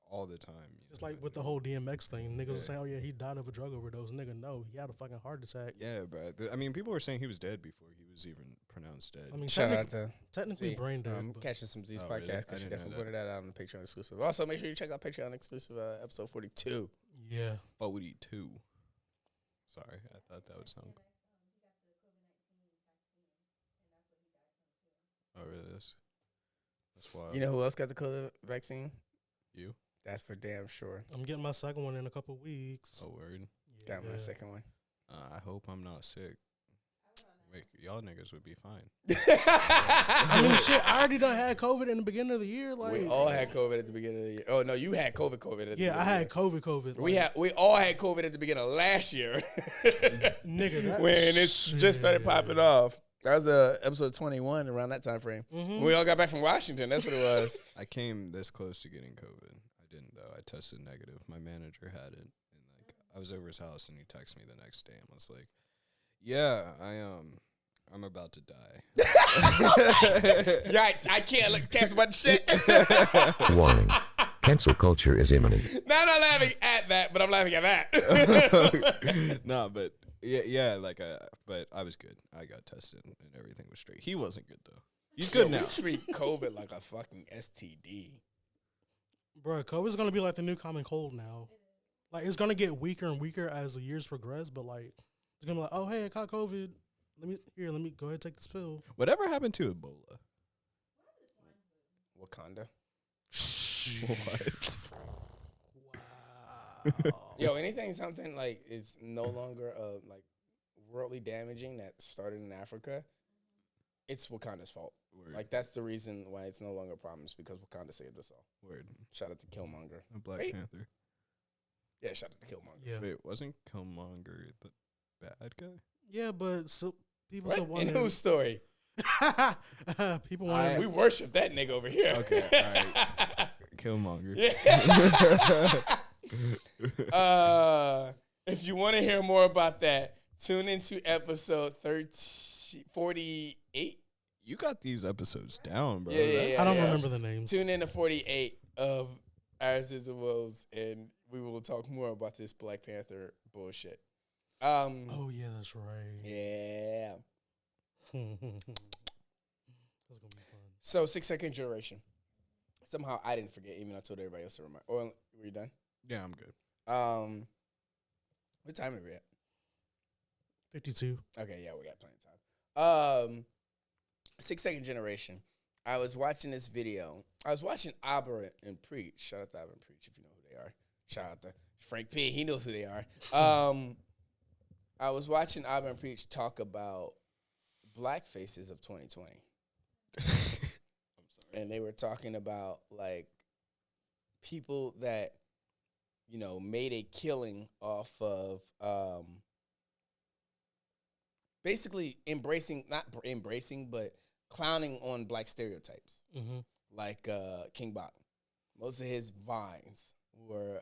D: all the time.
C: Just like with the whole DMX thing, niggas was saying, "Oh yeah, he died of a drug overdose." Nigga, no, he had a fucking heart attack.
D: Yeah, bro. I mean, people were saying he was dead before he was even pronounced dead.
C: I mean,
A: Shout out to
C: technically brain dead.
A: Catching some Z's
D: really?
A: podcast because she definitely put that out on the Patreon exclusive. Also, make sure you check out Patreon exclusive episode 42.
C: Yeah,
D: 42. Sorry, I thought that would sound. Oh, really? That's wild.
A: You know who else got the COVID vaccine?
D: You?
A: That's for damn sure.
C: I'm getting my second one in a couple weeks.
D: Oh, word.
A: Got my second one.
D: I hope I'm not sick. Wait, y'all niggas would be fine.
C: I mean, shit, I already done had COVID in the beginning of the year. Like
A: we all had COVID at the beginning of the year. Oh no, you had COVID at the beginning.
C: Yeah, I had COVID.
A: We all had COVID at the beginning of last year.
C: Nigga, that
A: when it just started popping off. That was episode 21 around that time frame. When we all got back from Washington. That's what it was.
D: I came this close to getting COVID. I didn't though. I tested negative. My manager had it, and like I was over his house, and he texted me the next day and was like, "Yeah, I'm about to die."
A: Yikes! I can't cancel about shit.
E: Warning. Cancel culture is imminent.
A: Now I'm not laughing at that, but I'm laughing at that.
D: Nah, but Yeah, like but I was good. I got tested and everything was straight. He wasn't good though. He's good
A: Yo,
D: now.
A: We treat COVID like a fucking STD.
C: Bro, COVID's gonna be like the new common cold now. Like it's gonna get weaker and weaker as the years progress, but like it's gonna be like, oh hey, I caught COVID. Let me go ahead and take this pill.
D: Whatever happened to Ebola?
A: Wakanda.
D: What?
C: Wow.
A: Yo, anything something like is no longer like worldly damaging that started in Africa, it's Wakanda's fault.
D: Word.
A: Like that's the reason why it's no longer a problem is because Wakanda saved us all.
D: Word.
A: Shout out to Killmonger.
D: A Black
A: Wait.
D: Panther.
A: Yeah, shout out to Killmonger.
C: Yeah.
D: Wait, wasn't Killmonger the bad guy?
C: Yeah, but so people
A: What?
C: still
A: In
C: want
A: whose story?
C: people want
A: We worship that nigga over here.
D: Okay, all right. Killmonger.
A: Yeah. If you want to hear more about that, tune into episode 48.
D: You got these episodes down, bro.
A: Yeah,
D: That's-
C: I don't
A: yeah.
C: remember the names.
A: Tune in to 48 of Ours is a Woes, and we will talk more about this Black Panther bullshit.
C: Oh yeah, that's right.
A: Yeah.
C: That's gonna be fun.
A: So 6 Second Generation. Somehow I didn't forget, even though I told everybody else to remind. Or were you done?
D: Yeah, I'm good.
A: What time are we at?
C: 52.
A: Okay, yeah, we got plenty of time. 6 Second Generation. I was watching this video. I was watching Abba and Preach. Shout out to Abba and Preach if you know who they are. Shout out to Frank P. He knows who they are. I was watching Abba and Preach talk about black faces of 2020.
D: I'm sorry.
A: And they were talking about like people that, you know, made a killing off of basically but clowning on black stereotypes.
C: Mm-hmm.
A: Like King Bach. Most of his vines were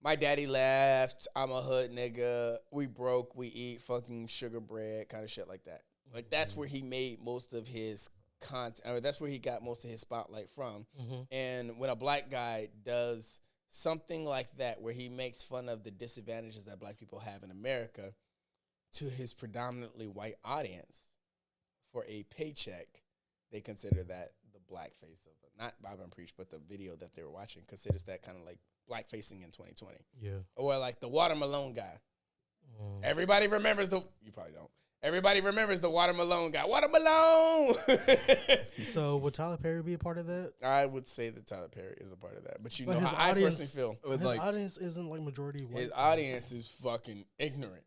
A: my daddy left, I'm a hood nigga, we broke, we eat fucking sugar bread, kind of shit like that. Like that's where he made most of his content, or that's where he got most of his spotlight from.
C: Mm-hmm.
A: And when a black guy does something like that, where he makes fun of the disadvantages that black people have in America to his predominantly white audience for a paycheck, they consider that the black face of it. Not Bob and Preach, but the video that they were watching considers that kind of like black facing in 2020.
C: Yeah.
A: Or like the Watermelon guy.
C: Mm.
A: Everybody remembers you probably don't. Everybody remembers the Watermelon guy. Watermelon!
C: So would Tyler Perry be a part of that?
A: I would say that Tyler Perry is a part of that. But you
C: But
A: know
C: his
A: how
C: audience-
A: I personally feel.
D: With
C: His
D: like,
C: audience isn't like majority white.
A: His audience is fucking ignorant.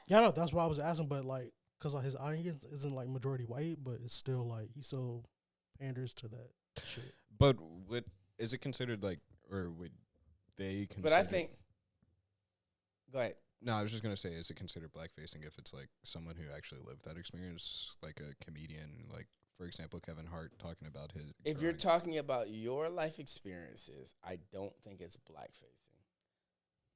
C: Yeah, no, that's why I was asking, but like, cause like his audience isn't like majority white, but it's still like he still panders to that shit.
D: but is it considered like, or would they consider?
A: But I think... Go ahead.
D: No, I was just gonna say, is it considered blackfacing if it's like someone who actually lived that experience, like a comedian, like for example Kevin Hart talking about his.
A: If you're
D: growing-
A: talking about your life experiences, I don't think it's blackfacing.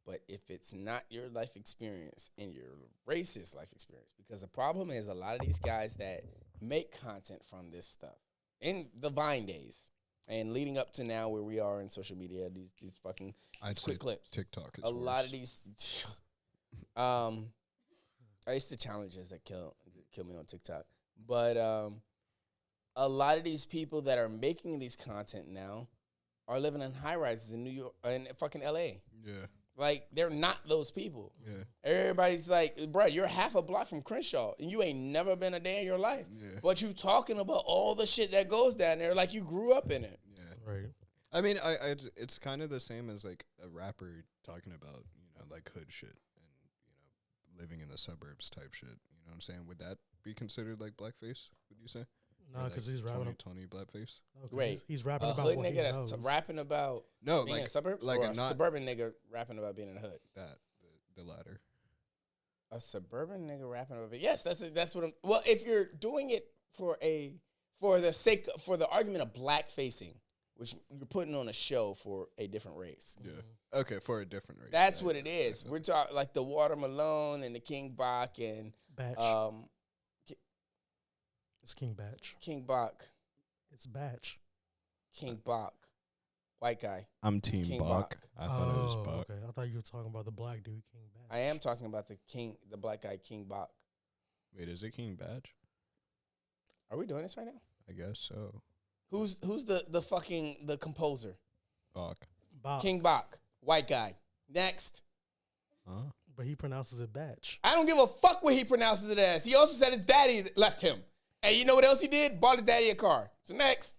A: But if it's not your life experience and your racist life experience, because the problem is a lot of these guys that make content from this stuff in the Vine days and leading up to now where we are in social media, these fucking
D: I'd
A: quick
D: say
A: clips.
D: TikTok is
A: A lot of
D: worse.
A: these, it's the challenges that kill me on TikTok. But a lot of these people that are making these content now are living in high rises in New York and fucking LA.
D: Yeah,
A: Like they're not those people.
D: yeah,
A: Everybody's like, bro, you're half a block from Crenshaw and you ain't never been a day in your life.
D: yeah,
A: But you talking about all the shit that goes down there like you grew up in it.
D: yeah.
C: Right.
D: I mean, it's kind of the same as like a rapper talking about, you know, like hood shit and, you know, living in the suburbs type shit. You know what I'm saying? Would that be considered like blackface? Would you say?
C: No, because he's rapping.
D: 2020 blackface.
A: Wait,
C: he's rapping
A: A
C: about
A: hood
C: what he
A: nigga that's
C: knows.
A: rapping about
D: No,
A: being in
D: like
A: the suburbs,
D: like
A: or
D: a
A: a
D: not
A: suburban nigga rapping about being in the hood.
D: that the latter.
A: A suburban nigga rapping about it. Yes, that's what I'm. Well, if you're doing it for the argument of black facing, which you're putting on a show for a different race.
D: Yeah. Okay, for a different race.
A: That's what it is. We're talking like the Watermelon and the King Bach and
C: Batch. It's King Batch.
A: King Bach,
C: It's Batch.
A: King Bach. white guy.
D: I'm Team
A: King
D: Buck.
A: Bach.
D: I thought it was Buck.
C: Okay. I thought you were talking about the black dude, King Badge.
A: I am talking about the black guy, King Bach.
D: Wait, is it King Badge?
A: Are we doing this right now?
D: I guess so.
A: Who's the composer?
D: Buck.
C: Bach,
A: King Bach, white guy. Next.
D: Huh?
C: but he pronounces it Batch.
A: I don't give a fuck what he pronounces it as. He also said his daddy left him. And you know what else he did? Bought his daddy a car. So next.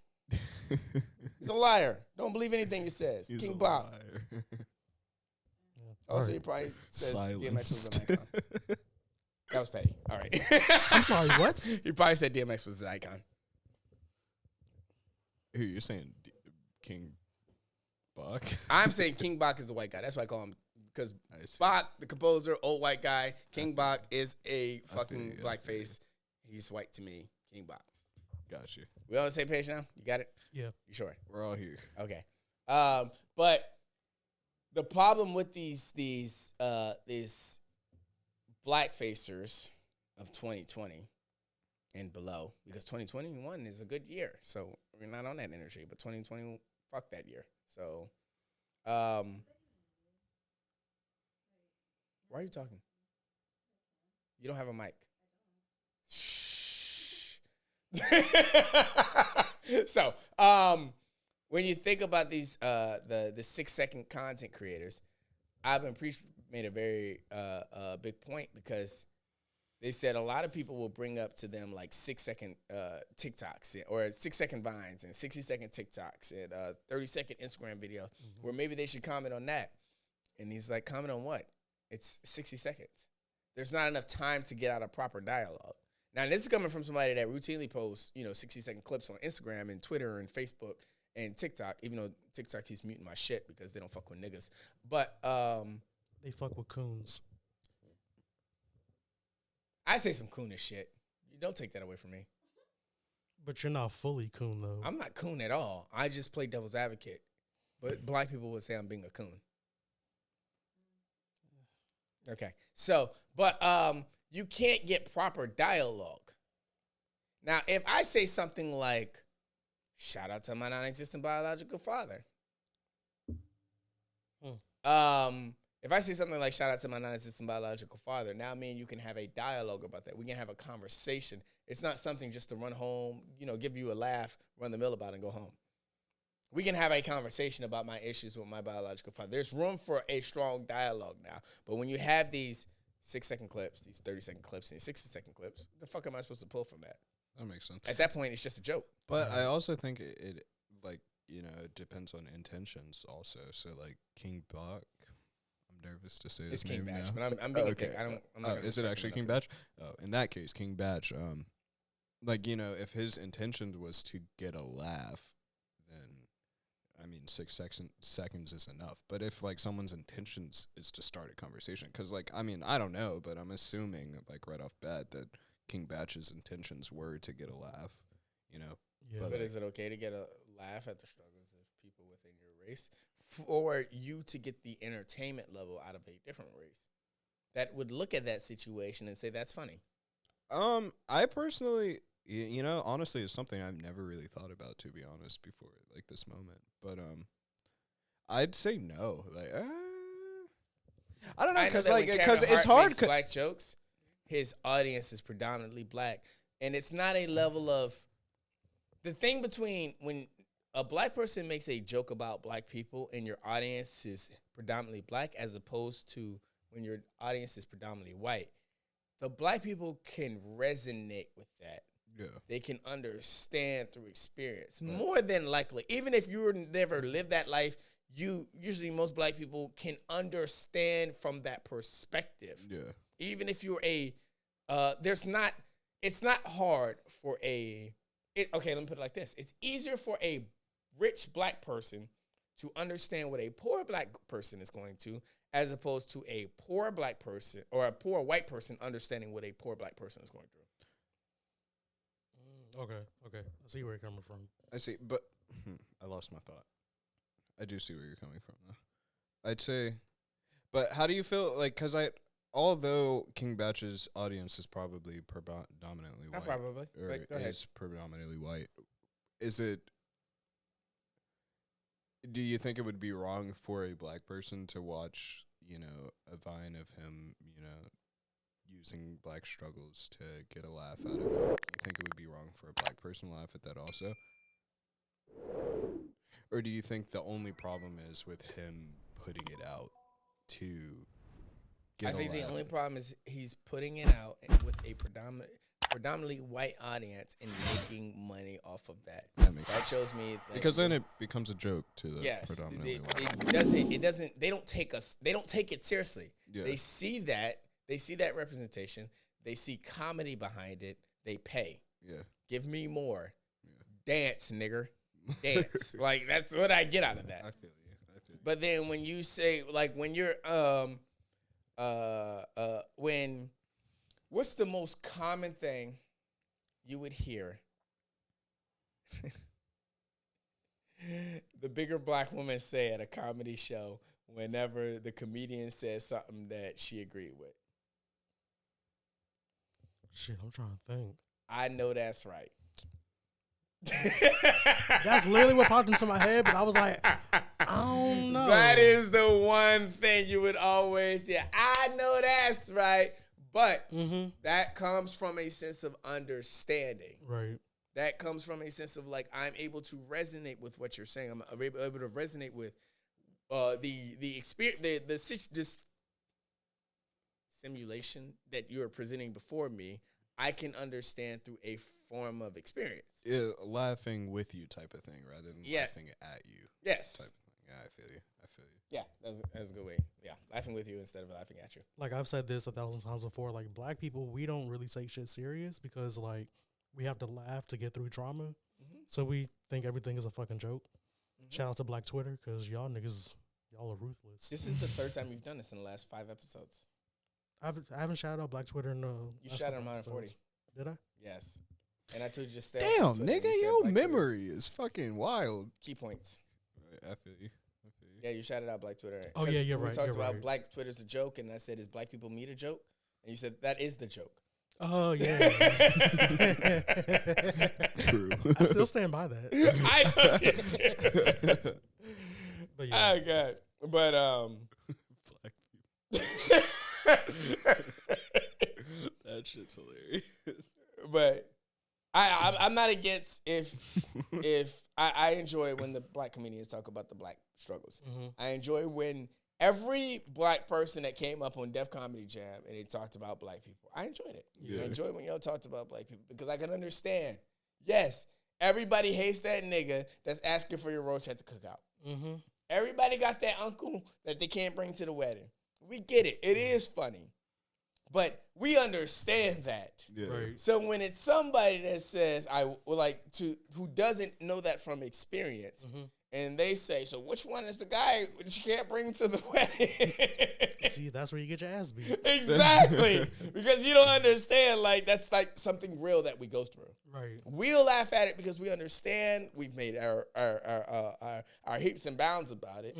A: He's a liar. Don't believe anything he says.
D: He's
A: King
D: a
A: Bob.
D: liar.
A: Also, he probably says DMX was an
D: Silenced.
A: icon. That was petty. All right.
C: I'm sorry, what?
A: He probably said DMX was his icon.
D: Who you're saying King Buck?
A: I'm saying King Bach is the white guy. That's why I call him. Because
D: I see.
A: Bach, the composer, old white guy. King Bach is a fucking
D: you,
A: blackface. He's white to me. King Bach.
D: Got you.
A: We on the same page now? You got it?
C: Yeah.
A: You sure?
D: We're all here.
A: Okay. But the problem with these blackfacers of 2020 and below, because 2021 is a good year, so we're not on that energy. But 2020, fuck that year. So, why are you talking? You don't have a mic. Shh. So, when you think about these the 6-second content creators, Ivan Priest made a very big point, because they said a lot of people will bring up to them like 6-second TikToks or 6-second Vines and 60-second TikToks and 30-second Instagram videos, where maybe they should comment on that. And he's like, comment on what? It's 60 seconds. There's not enough time to get out a proper dialogue. Now, this is coming from somebody that routinely posts, 60-second clips on Instagram and Twitter and Facebook and TikTok, even though TikTok keeps muting my shit because they don't fuck with niggas. But
C: They fuck with coons.
A: I say some coonish shit. You don't take that away from me.
C: But you're not fully coon, though.
A: I'm not coon at all. I just play devil's advocate. But black people would say I'm being a coon. Okay. So, but you can't get proper dialogue. Now, if I say something like, shout out to my non-existent biological father. If I say something like, shout out to my non-existent biological father, now me and you can have a dialogue about that. We can have a conversation. It's not something just to run home, give you a laugh, run the mill about, and go home. We can have a conversation about my issues with my biological father. There's room for a strong dialogue now. But when you have these 6-second clips, these 30-second clips, and these 60-second clips, the fuck am I supposed to pull from that?
D: That makes sense.
A: At that point, it's just a joke.
D: But I also think it it depends on intentions also. So like King Bach, I'm nervous to say
A: It's
D: his
A: King
D: name
A: Badge,
D: now.
A: but I'm being
D: okay.
A: a dick. I'm not gonna
D: Is it
A: fuck
D: actually
A: him
D: King
A: up.
D: Badge? Oh, in that case, King Badge. If his intention was to get a laugh, then 6 seconds is enough. But if someone's intentions is to start a conversation, because I don't know, but I'm assuming right off bat that King Badge's intentions were to get a laugh.
C: Yeah.
A: But is it okay to get a laugh at the struggles of people within your race, for you to get the entertainment level out of a different race that would look at that situation and say that's funny?
D: I personally, honestly, it's something I've never really thought about, to be honest, before this moment. But I'd say no. I don't know,
A: I know
D: because
A: that when
D: because
A: Kevin
D: it's
A: Hart
D: hard.
A: makes black jokes, his audience is predominantly black, and it's not a level of the thing between when a black person makes a joke about black people and your audience is predominantly black, as opposed to when your audience is predominantly white. The black people can resonate with that.
D: Yeah.
A: They can understand through experience more than likely. Even if you never lived that life, usually most black people can understand from that perspective.
D: Yeah.
A: Even if you're it's not hard for okay, let me put it like this. It's easier for a rich black person to understand what a poor black person is going to, as opposed to a poor black person or a poor white person understanding what a poor black person is going through.
C: Okay. I see where you're coming from.
D: I see, but I lost my thought. I do see where you're coming from, though. I'd say, but how do you feel? Although King Batch's audience is probably predominantly
A: Not
D: white,
A: probably.
D: or
A: Go ahead.
D: is predominantly white, is it? Do you think it would be wrong for a black person to watch, a Vine of him, using black struggles to get a laugh out of it? Do you think it would be wrong for a black person to laugh at that also? Or do you think the only problem is with him putting it out to get
A: I think the
D: laugh?
A: only problem is he's putting it out and with a predominantly white audience and making money off of that.
D: That makes
A: That
D: sense.
A: shows me that
D: Because then it becomes a joke to the predominantly white.
A: it doesn't they don't take it seriously.
D: Yeah.
A: They see that representation, they see comedy behind it, they pay.
D: Yeah.
A: Give me more. Dance, nigger. Dance. Like that's what I get out of that.
D: I feel you.
A: But then when you say like when you're when what's the most common thing you would hear? The bigger black woman say at a comedy show whenever the comedian says something that she agreed with.
C: Shit, I'm trying to think.
A: I know that's right.
C: That's literally what popped into my head, but I was like, I don't know.
A: That is the one thing you would always hear. I know that's right. But that comes from a sense of understanding.
C: Right.
A: That comes from a sense of like, I'm able to resonate with what you're saying. I'm able to resonate with the experience, this simulation that you're presenting before me. I can understand through a form of experience.
D: Yeah, laughing with you type of thing rather than laughing at you.
A: Yes.
D: Type of thing. Yeah, I feel you.
A: Yeah, that's a good way. Yeah, laughing with you instead of laughing at you.
C: Like I've said this 1,000 times before, like black people, we don't really take shit serious because like we have to laugh to get through trauma. So we think everything is a fucking joke. Shout out to Black Twitter because y'all niggas, y'all are ruthless.
A: This is the third time you've done this in the last 5 episodes.
C: I haven't shouted out Black Twitter in
A: You shouted out mine 40.
C: Did I?
A: Yes. And I told you just stay.
D: Damn,
A: on Twitter.
D: nigga,
A: You said
D: your
A: Black
D: memory is fucking wild.
A: Twitter's key points.
D: I feel you.
A: Yeah, you shouted out Black Twitter.
C: Oh, yeah, you're
A: we
C: right,
A: talked
C: you're
A: about
C: right.
A: Black Twitter's a joke, and I said, is black people meet a joke? And you said, that is the joke.
C: Oh, yeah.
D: True.
C: I still stand by that.
A: I know.
C: But yeah.
A: Oh, God. But,
D: Black people. That shit's hilarious.
A: but I'm not against if I enjoy when the black comedians talk about the black struggles. I enjoy when every black person that came up on Def Comedy Jam and they talked about black people. I enjoyed it.
D: Yeah.
A: I enjoyed when y'all talked about black people because I can understand. Yes, everybody hates that nigga that's asking for your roach at the cookout. Everybody got that uncle that they can't bring to the wedding. We get it. It is funny. But we understand that.
D: Yeah.
C: Right.
A: So when it's somebody that says, who doesn't know that from experience, and they say, so which one is the guy that you can't bring to the wedding?
C: See, that's where you get your ass beat.
A: Exactly. Because you don't understand, like, that's like something real that we go through.
C: Right.
A: We'll laugh at it because we understand we've made our heaps and bounds about it.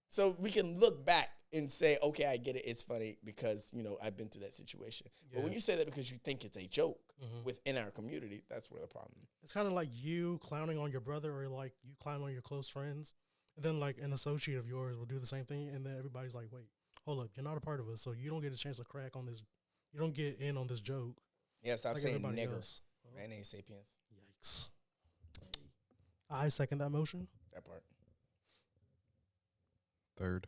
A: So we can look back and say, okay, I get it. It's funny because, I've been through that situation. But when you say that because you think it's a joke within our community, that's where the problem is.
C: It's kind of like you clowning on your brother or like you clowning on your close friends. And then like an associate of yours will do the same thing. And then everybody's like, wait, hold up. You're not a part of us. So you don't get a chance to crack on this. You don't get in on this joke.
A: Yeah, stop
C: like
A: saying
C: everybody
A: nigger.
C: else.
A: Man ain't sapiens.
C: Yikes. I second that motion.
A: That part.
D: Third.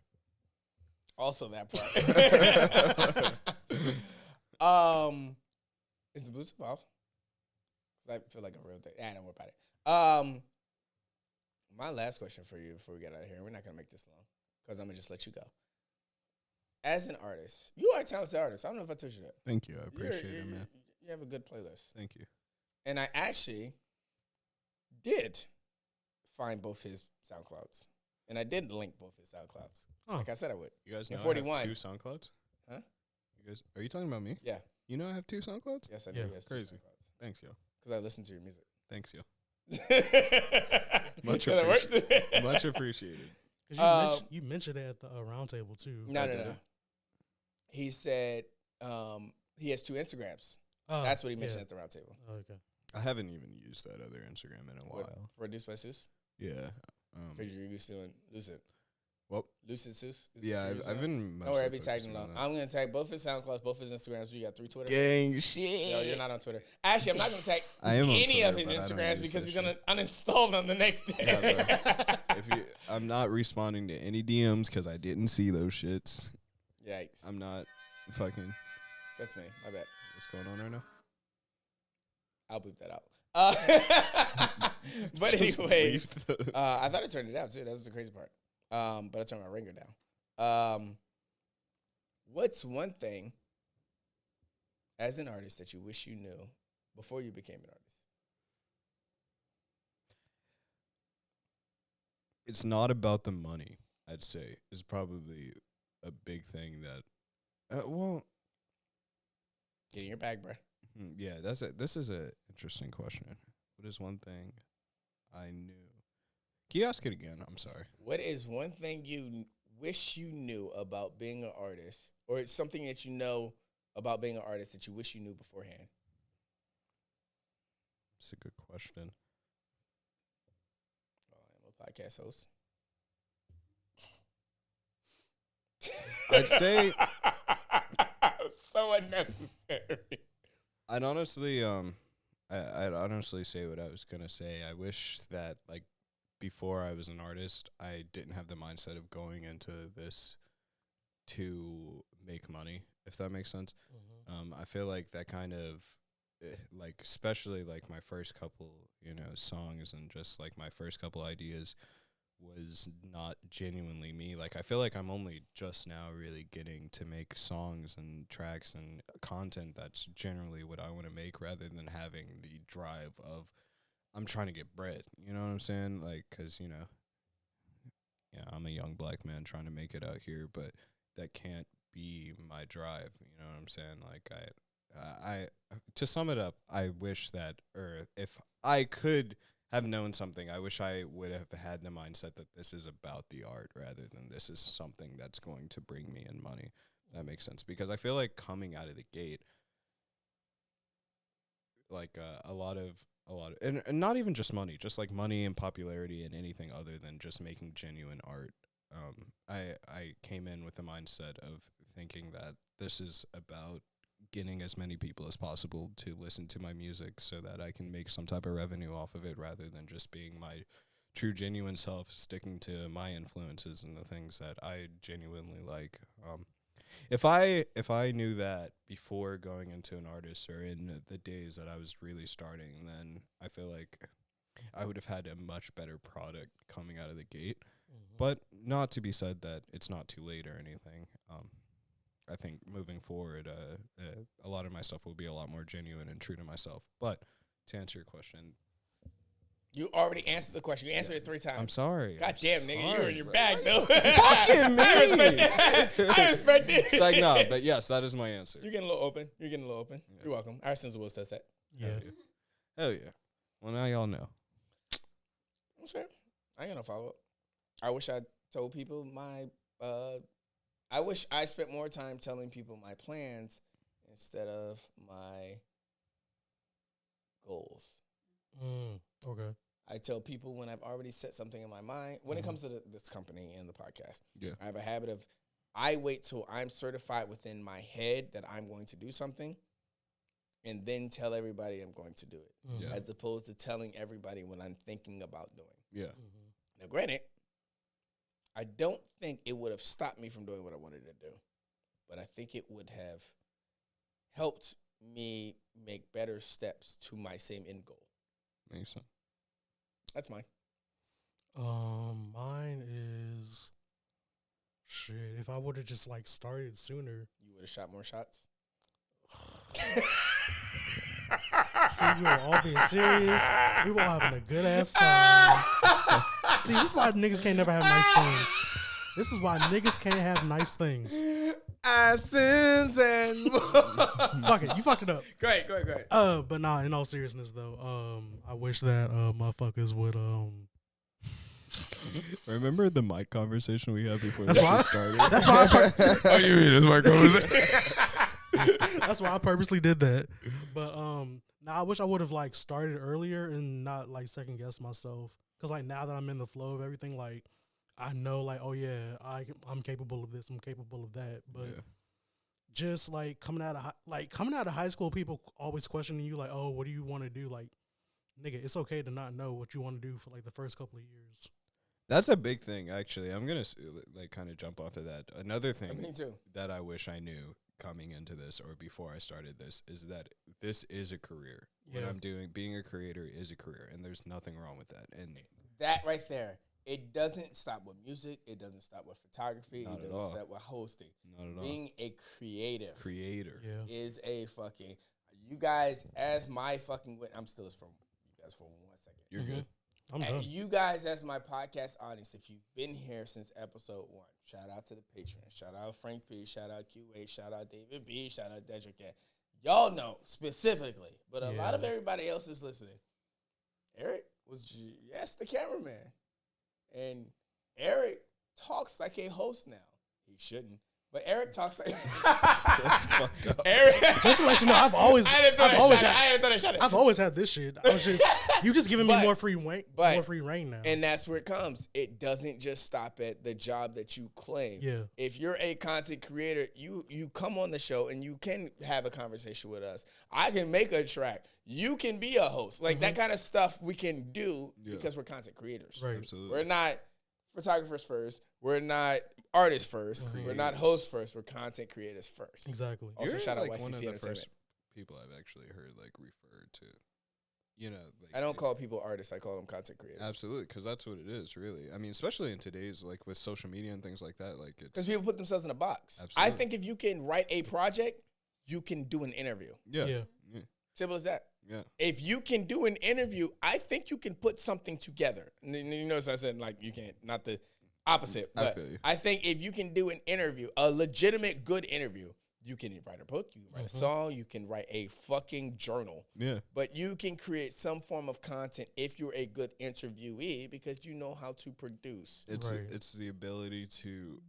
A: Also that part. Is the Bluetooth off? 'Cause I feel like a real thing. Don't worry about it. My last question for you before we get out of here, we're not going to make this long because I'm going to just let you go. As an artist, you are a talented artist. I don't know if I told you that.
D: Thank you. I appreciate it, man.
A: You have a good playlist.
D: Thank you.
A: And I actually did find both his SoundClouds. And I did link both his SoundClouds.
C: Oh.
A: Like I said I would.
D: You guys
A: And
D: know
A: 41.
D: I have 2 SoundClouds?
A: Huh?
D: You guys, are you talking about me?
A: Yeah.
D: You know I have 2 SoundClouds?
A: Yes, I
C: Yeah.
A: do. Yes,
D: Crazy. Thanks, yo.
A: Because I listen to your music.
D: Thanks, yo.
A: Much
D: Much appreciated. Much appreciated.
C: 'Cause you mentioned it at the round table too.
A: No. He said he has 2 Instagrams. That's what he mentioned at the round table.
C: Okay.
D: I haven't even used that other Instagram in a while.
A: Produced by Seuss?
D: Yeah.
A: Because you're used to doing Lucid.
D: Well,
A: Lucid Suess?
D: yeah, I've been.
A: Don't worry, I'll be
D: focusing
A: tagging
D: on
A: along.
D: that.
A: I'm going to tag both his SoundClouds, both his Instagrams. You got 3 Twitters?
D: Gang shit.
A: No, you're not on Twitter. Actually, I'm not going to tag
D: I am on
A: any of
D: Twitter,
A: his
D: but I don't
A: Instagrams
D: use
A: because he's
D: that
A: going to uninstall them the next day.
D: Yeah, I'm not responding to any DMs because I didn't see those shits.
A: Yikes.
D: I'm not fucking.
A: That's me. My bad.
D: What's going on right now?
A: I'll bleep that out. But anyways, I thought I turned it down too. That was the crazy part. But I turned my ringer down. What's one thing as an artist that you wish you knew before you became an artist?
D: It's not about the money, I'd say, is probably a big thing that,
A: Get in your bag, bro.
D: yeah, this is a interesting question. What is one thing I knew? Can you ask it again? I'm sorry.
A: What is one thing you wish you knew about being an artist, or it's something that you know about being an artist that you wish you knew beforehand?
D: It's a good question.
A: I'm a podcast host.
D: I'd say
A: so unnecessary.
D: I'd honestly I'd honestly say what I was gonna say. I wish that like before I was an artist, I didn't have the mindset of going into this to make money, if that makes sense. I feel like that kind of like especially like my first couple, songs and just like my first couple ideas was not genuinely me. Like I feel like I'm only just now really getting to make songs and tracks and content that's generally what I want to make rather than having the drive of I'm trying to get bread. You know what I'm saying? Like, 'cause I'm a young black man trying to make it out here, but that can't be my drive. You know what I'm saying? Like I to sum it up, I wish that, or if I could have known something, I wish I would have had the mindset that this is about the art rather than this is something that's going to bring me in money. That makes sense, because I feel like coming out of the gate, like a lot of and not even just money, just like money and popularity and anything other than just making genuine art. I came in with the mindset of thinking that this is about getting as many people as possible to listen to my music so that I can make some type of revenue off of it rather than just being my true genuine self, sticking to my influences and the things that I genuinely like. If I knew that before going into an artist or in the days that I was really starting, then I feel like I would have had a much better product coming out of the gate. But not to be said that it's not too late or anything. I think moving forward, a lot of my stuff will be a lot more genuine and true to myself. But to answer your question,
A: You already answered the question. You answered it 3 times.
D: I'm sorry.
A: God damn, nigga, you
D: sorry,
A: were in your
D: bro.
A: bag, though.
D: Fucking me.
A: I respect it. I respect it.
D: It's like, nah, but yes, that is my answer.
A: You're getting a little open. Yeah. You're welcome. Our sense of Will does that.
C: Yeah.
D: Hell yeah. Well, now y'all know.
A: I'm sure. I ain't gonna follow up. I wish I told people I wish I spent more time telling people my plans instead of my goals.
C: Okay.
A: I tell people when I've already set something in my mind. When it comes to this company and the podcast,
D: Yeah.
A: I have a habit of I wait till I'm certified within my head that I'm going to do something and then tell everybody I'm going to do it,
D: Yeah.
A: as opposed to telling everybody what I'm thinking about doing.
D: Yeah.
A: Now, granted, I don't think it would have stopped me from doing what I wanted to do, but I think it would have helped me make better steps to my same end goal.
D: Makes sense.
A: That's mine.
C: Mine is shit. If I would have just like started sooner,
A: You would have shot more shots.
C: see, we were all being serious. We were all having a good ass time. See, this is why niggas can't never have nice things. This is why niggas can't have nice things.
A: Sins and
C: Fuck it, you fucked it up.
A: Go ahead.
C: But nah, in all seriousness though, I wish that motherfuckers would
D: Remember the mic conversation we had before
C: That's
D: this
C: why-
D: shit started?
C: That's why I
A: You mean this mic conversation?
C: that's why I purposely did that. But Now I wish I would have like started earlier and not like second guess myself. Cause like now that I'm in the flow of everything, like I know like, oh yeah, I'm capable of this, I'm capable of that. But just like coming out of high school, people always questioning you like, oh, what do you want to do? Like, nigga, it's okay to not know what you want to do for like the first couple of years.
D: That's a big thing, actually. I'm gonna like kind of jump off of that. Another thing
A: Me too.
D: that I wish I knew coming into this or before I started this is that this is a career. What I'm doing, being a creator, is a career, and there's nothing wrong with that. And
A: that right there, it doesn't stop with music. It doesn't stop with photography.
D: Not
A: It
D: at
A: doesn't
D: all.
A: stop with hosting.
D: Not at all.
A: Being a creator is a fucking. You guys, as my fucking. I'm still as from you guys for 1 second.
D: You're good.
C: I'm done.
A: You guys, as my podcast audience, if you've been here since episode 1, shout out to the Patreon. Shout out Frank P. Shout out QA. Shout out David B. Shout out Dedrick Cat. Y'all know specifically, but a lot of everybody else is listening. Eric was yes the cameraman, and Eric talks like a host now. He shouldn't, but Eric talks like
D: That's fucked up.
A: Eric.
C: Just to let you know, I've always had this shit. I was just you just giving me more free reign now.
A: And that's where it comes. It doesn't just stop at the job that you claim.
C: Yeah.
A: If you're a content creator, you come on the show and you can have a conversation with us. I can make a track. You can be a host. Like that kind of stuff we can do because we're content creators.
C: Right.
D: Absolutely.
A: We're not photographers first. We're not artists first. We're not hosts first. We're content creators first.
C: Exactly.
A: Also,
D: You're
A: shout out
D: like one
A: YCC
D: of the
A: Entertainment.
D: first people I've actually heard like referred to. You know, like,
A: I don't call people artists. I call them content creators.
D: Absolutely, because that's what it is, really. I mean, especially in today's, like, with social media and things like that, like, it's...
A: Because people put themselves in a box.
D: Absolutely.
A: I think if you can write a project, you can do an interview.
D: Yeah.
A: Simple as that.
D: Yeah.
A: If you can do an interview, I think you can put something together. And you notice I said, like, you can't, not the opposite. But
D: feel you.
A: I think if you can do an interview, a legitimate good interview, you can write a book, you can write a song, you can write a fucking journal.
D: Yeah.
A: But you can create some form of content if you're a good interviewee because you know how to produce.
D: It's the ability to,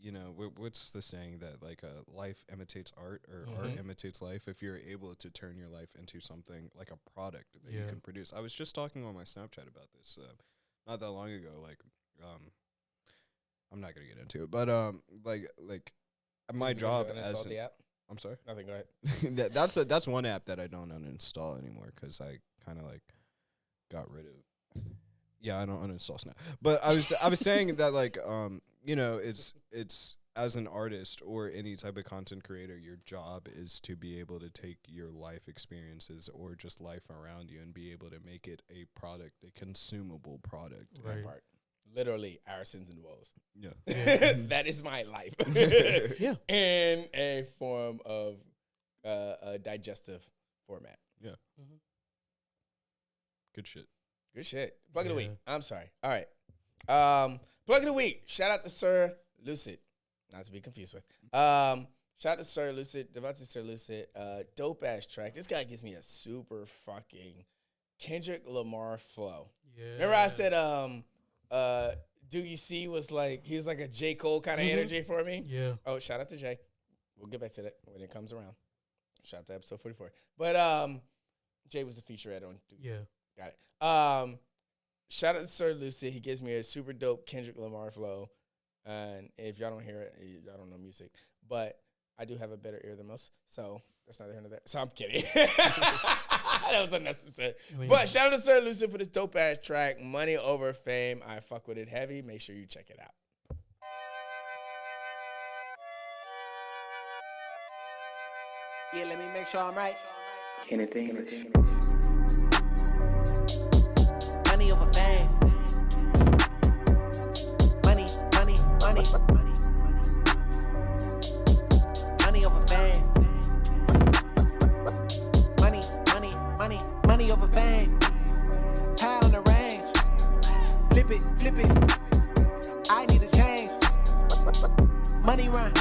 D: you know, what's the saying that, like, life imitates art or art imitates life? If you're able to turn your life into something like a product that you can produce. I was just talking on my Snapchat about this not that long ago. Like, I'm not going to get into it, but like my job as
A: the app?
D: I'm sorry.
A: Nothing. Go ahead.
D: That's one app that I don't uninstall anymore because I kind of like got rid of. Yeah, I don't uninstall Snap. But I was saying that, like, you know, it's as an artist or any type of content creator, your job is to be able to take your life experiences or just life around you and be able to make it a product, a consumable product.
A: That part. Literally, our sins and woes.
D: Yeah.
A: That is my life.
C: Yeah.
A: In a form of a digestive format.
D: Yeah. Good shit.
A: Good shit. Plug of the week. I'm sorry. All right. Plug of the week. Shout out to Sirr Lucid. Not to be confused with. Shout out to Sirr Lucid. Devontae Sirr Lucid. Dope ass track. This guy gives me a super fucking Kendrick Lamar flow.
C: Yeah.
A: Remember I said Do You See was like, he was like a J. Cole kind of energy for me?
C: Yeah.
A: Oh, shout out to Jay. We'll get back to that when it comes around. Shout out to episode 44. But Jay was the featurette on Do You See. Got it. Shout out to Sirr Lucid. He gives me a super dope Kendrick Lamar flow. And if y'all don't hear it, y'all don't know music. But I do have a better ear than most. So that's neither here nor there. So I'm kidding. That was unnecessary. But shout out to Sirr Lucid for this dope ass track, Money Over Fame. I fuck with it heavy. Make sure you check it out.
F: Yeah, let me make sure I'm right. Kenneth English. Money over fame. Money, money, money. Money over fame. Money, money, money, money over fame. High on the range. Flip it, flip it. I need a change. Money run.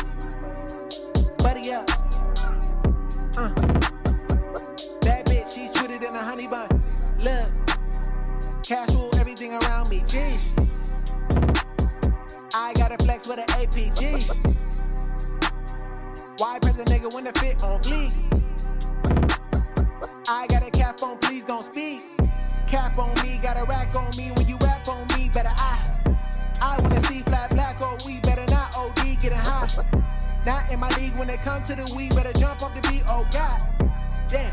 F: Buddy up. Bad bitch, she's sweeter than a honey bun. Look, casual, everything around me. Jeez, I gotta flex with an APG. Why press a nigga when the fit on fleek? I got a cap on, please don't speak. Cap on me, got a rack on me. When you rap on me, better I wanna see flat black or we better not OD getting high. Not in my league when it come to the weed, better jump off the beat. Oh God, damn.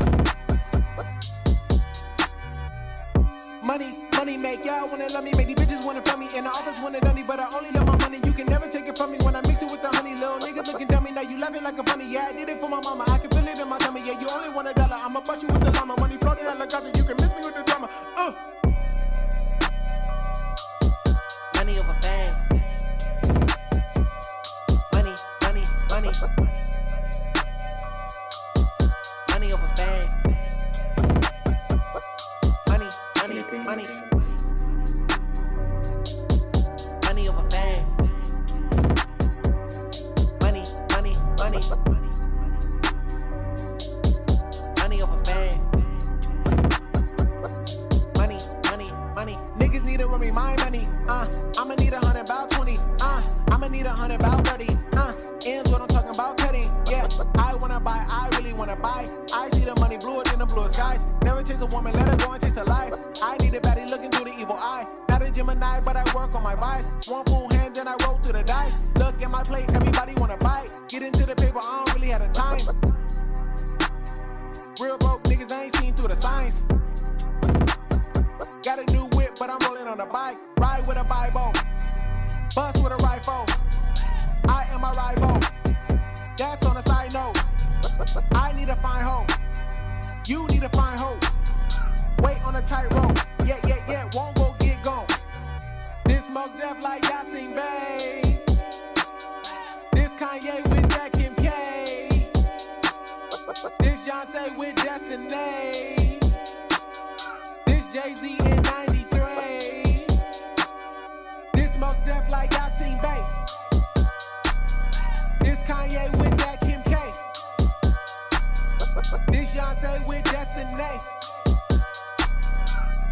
F: Money make y'all wanna love me, make these bitches wanna fuck me. In the office wanna done me, but I only love my money. You can never take it from me when I mix it with the honey. Little niggas looking dummy, now you laughing like a funny. Yeah, I did it for my mama, I can feel it in my tummy. Yeah, you only want $1, I'ma bust you with the llama. Money floating out like you can miss me with the drama. Money over fame. Money. Money over fame. Money. Money over fame. Money. Money over fame. Money. Niggas need to run me my money. I'ma need 100 about 20. I'ma need 100 about 30. Ends what I'm talking about cutting. Yeah, I wanna buy, I really wanna buy. I see the money bluer than the bluer skies. Never chase a woman, let her go and chase her life. I need a baddie looking through the evil eye. Not a Gemini, but I work on my vice. One full hand, then I roll through the dice. Look at my plate, everybody wanna bite. Get into the paper, I don't really have the time. Real broke niggas, I ain't seen through the signs. Got a new whip, but I'm rolling on a bike. Ride with a Bible, bust with a rifle. I am a rival. That's on a side note. I need a fine hoe. You need a fine hoe. Wait on a tightrope. Yeah. Won't go get gone. This most deaf like Yasin Bey. This Kanye with that Kim K. This Beyonce with Destiny. This Jay-Z in 93. This most deaf like Yasin Bey. This Kanye with that Kim K. This Beyonce with Destiny.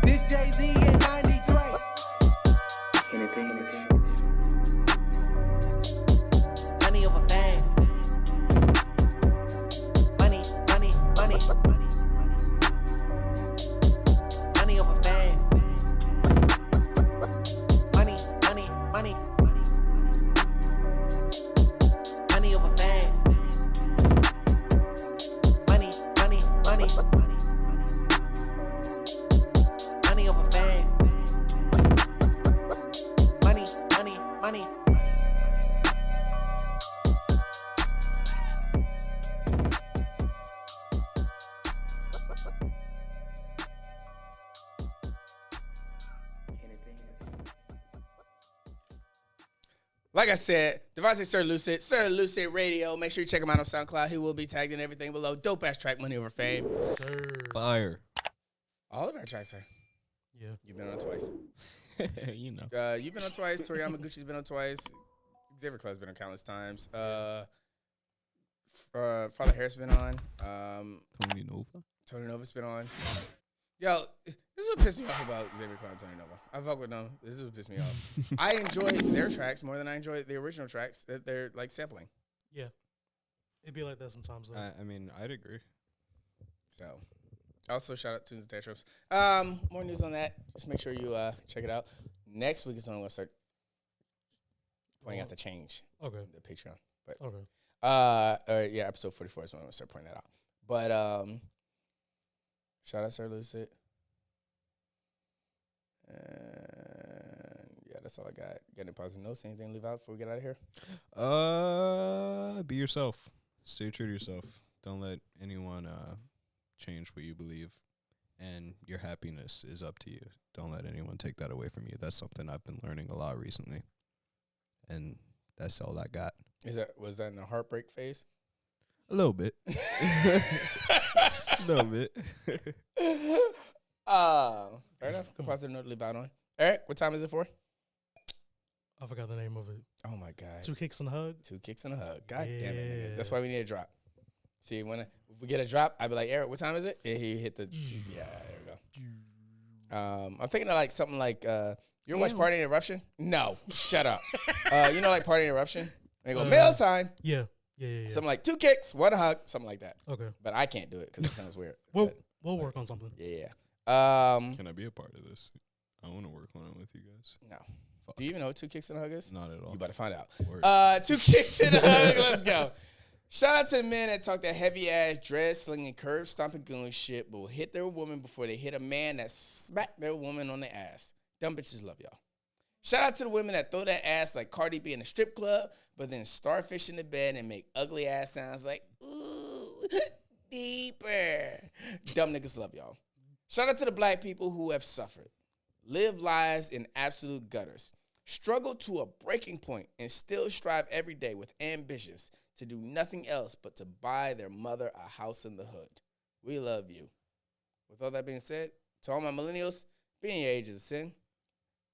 F: This Jay-Z in 93. Money over fame. Money. Money over fame. Money. Money over fame. Money. Money over fame. Money.
A: Like I said, Devontae Sirr Lucid, Sirr Lucid Radio. Make sure you check him out on SoundCloud. He will be tagged in everything below. Dope ass track, Money Over Fame.
C: Sir.
D: Fire.
A: All of our tracks are.
C: Yeah.
A: You've been on twice.
D: You know.
A: You've been on twice. Toriyama Gucci's been on twice. Xavier Cloud's been on countless times. Father Harris been on. Tony Nova's been on. Yo, this is what pissed me off about Xavier Cloud and Tony Nova. I fuck with them. This is what pissed me off. I enjoy their tracks more than I enjoy the original tracks that they're like sampling.
C: Yeah. It'd be like that sometimes, though.
D: I mean, I'd agree.
A: So, also shout out Tunes and Tantrums. More news on that. Just make sure you check it out. Next week is when I'm gonna start pointing out the change.
C: Okay.
A: The Patreon. But
C: Okay.
A: yeah, episode 44 is when I'm gonna start pointing that out. But shout out Sirr Lucid. And yeah, that's all I got. Got any positive notes? Anything to leave out before we get out of here?
D: Be yourself. Stay true to yourself. Don't let anyone change what you believe. And your happiness is up to you. Don't let anyone take that away from you. That's something I've been learning a lot recently. And that's all I got.
A: Was that in the heartbreak phase?
D: A little bit. A little bit.
A: Fair enough. Good positive note to leave out on. Eric, what time is it for?
C: I forgot the name of it.
A: Oh my God.
C: 2 kicks and a hug.
A: 2 kicks and a hug. God damn it. Nigga.
C: Yeah.
A: That's why we need a drop. See, if we get a drop, I'd be like, Eric, what time is it? And he hit the yeah, there we go. I'm thinking of like something like you ever watch Party Interruption? No, shut up. You know, like Party Interruption? And they go, mail time.
C: Yeah.
A: Something like 2 kicks, 1 hug, something like that.
C: Okay.
A: But I can't do it because it sounds weird.
C: Well,
A: But
C: We'll work on something.
A: Yeah.
D: Can I be a part of this? I want to work on it with you guys.
A: No.
D: Fuck.
A: Do you even know what 2 kicks and a hug is?
D: Not at all.
A: You better find out.
D: Word.
A: 2 kicks and a hug. Let's go. Shout out to the men that talk that heavy ass, dread slinging, curb stomping goon shit, but will hit their woman before they hit a man that smacked their woman on the ass. Dumb bitches love y'all. Shout out to the women that throw that ass like Cardi B in a strip club, but then starfish in the bed and make ugly ass sounds like, ooh, deeper. Dumb niggas love y'all. Shout out to the black people who have suffered, lived lives in absolute gutters, struggled to a breaking point, and still strive every day with ambitions to do nothing else but to buy their mother a house in the hood. We love you. With all that being said, to all my millennials, being your age is a sin.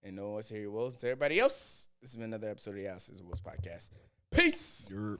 A: And no one wants to hear your woes. To everybody else, this has been another episode of the Outside Woes podcast. Peace.
D: You're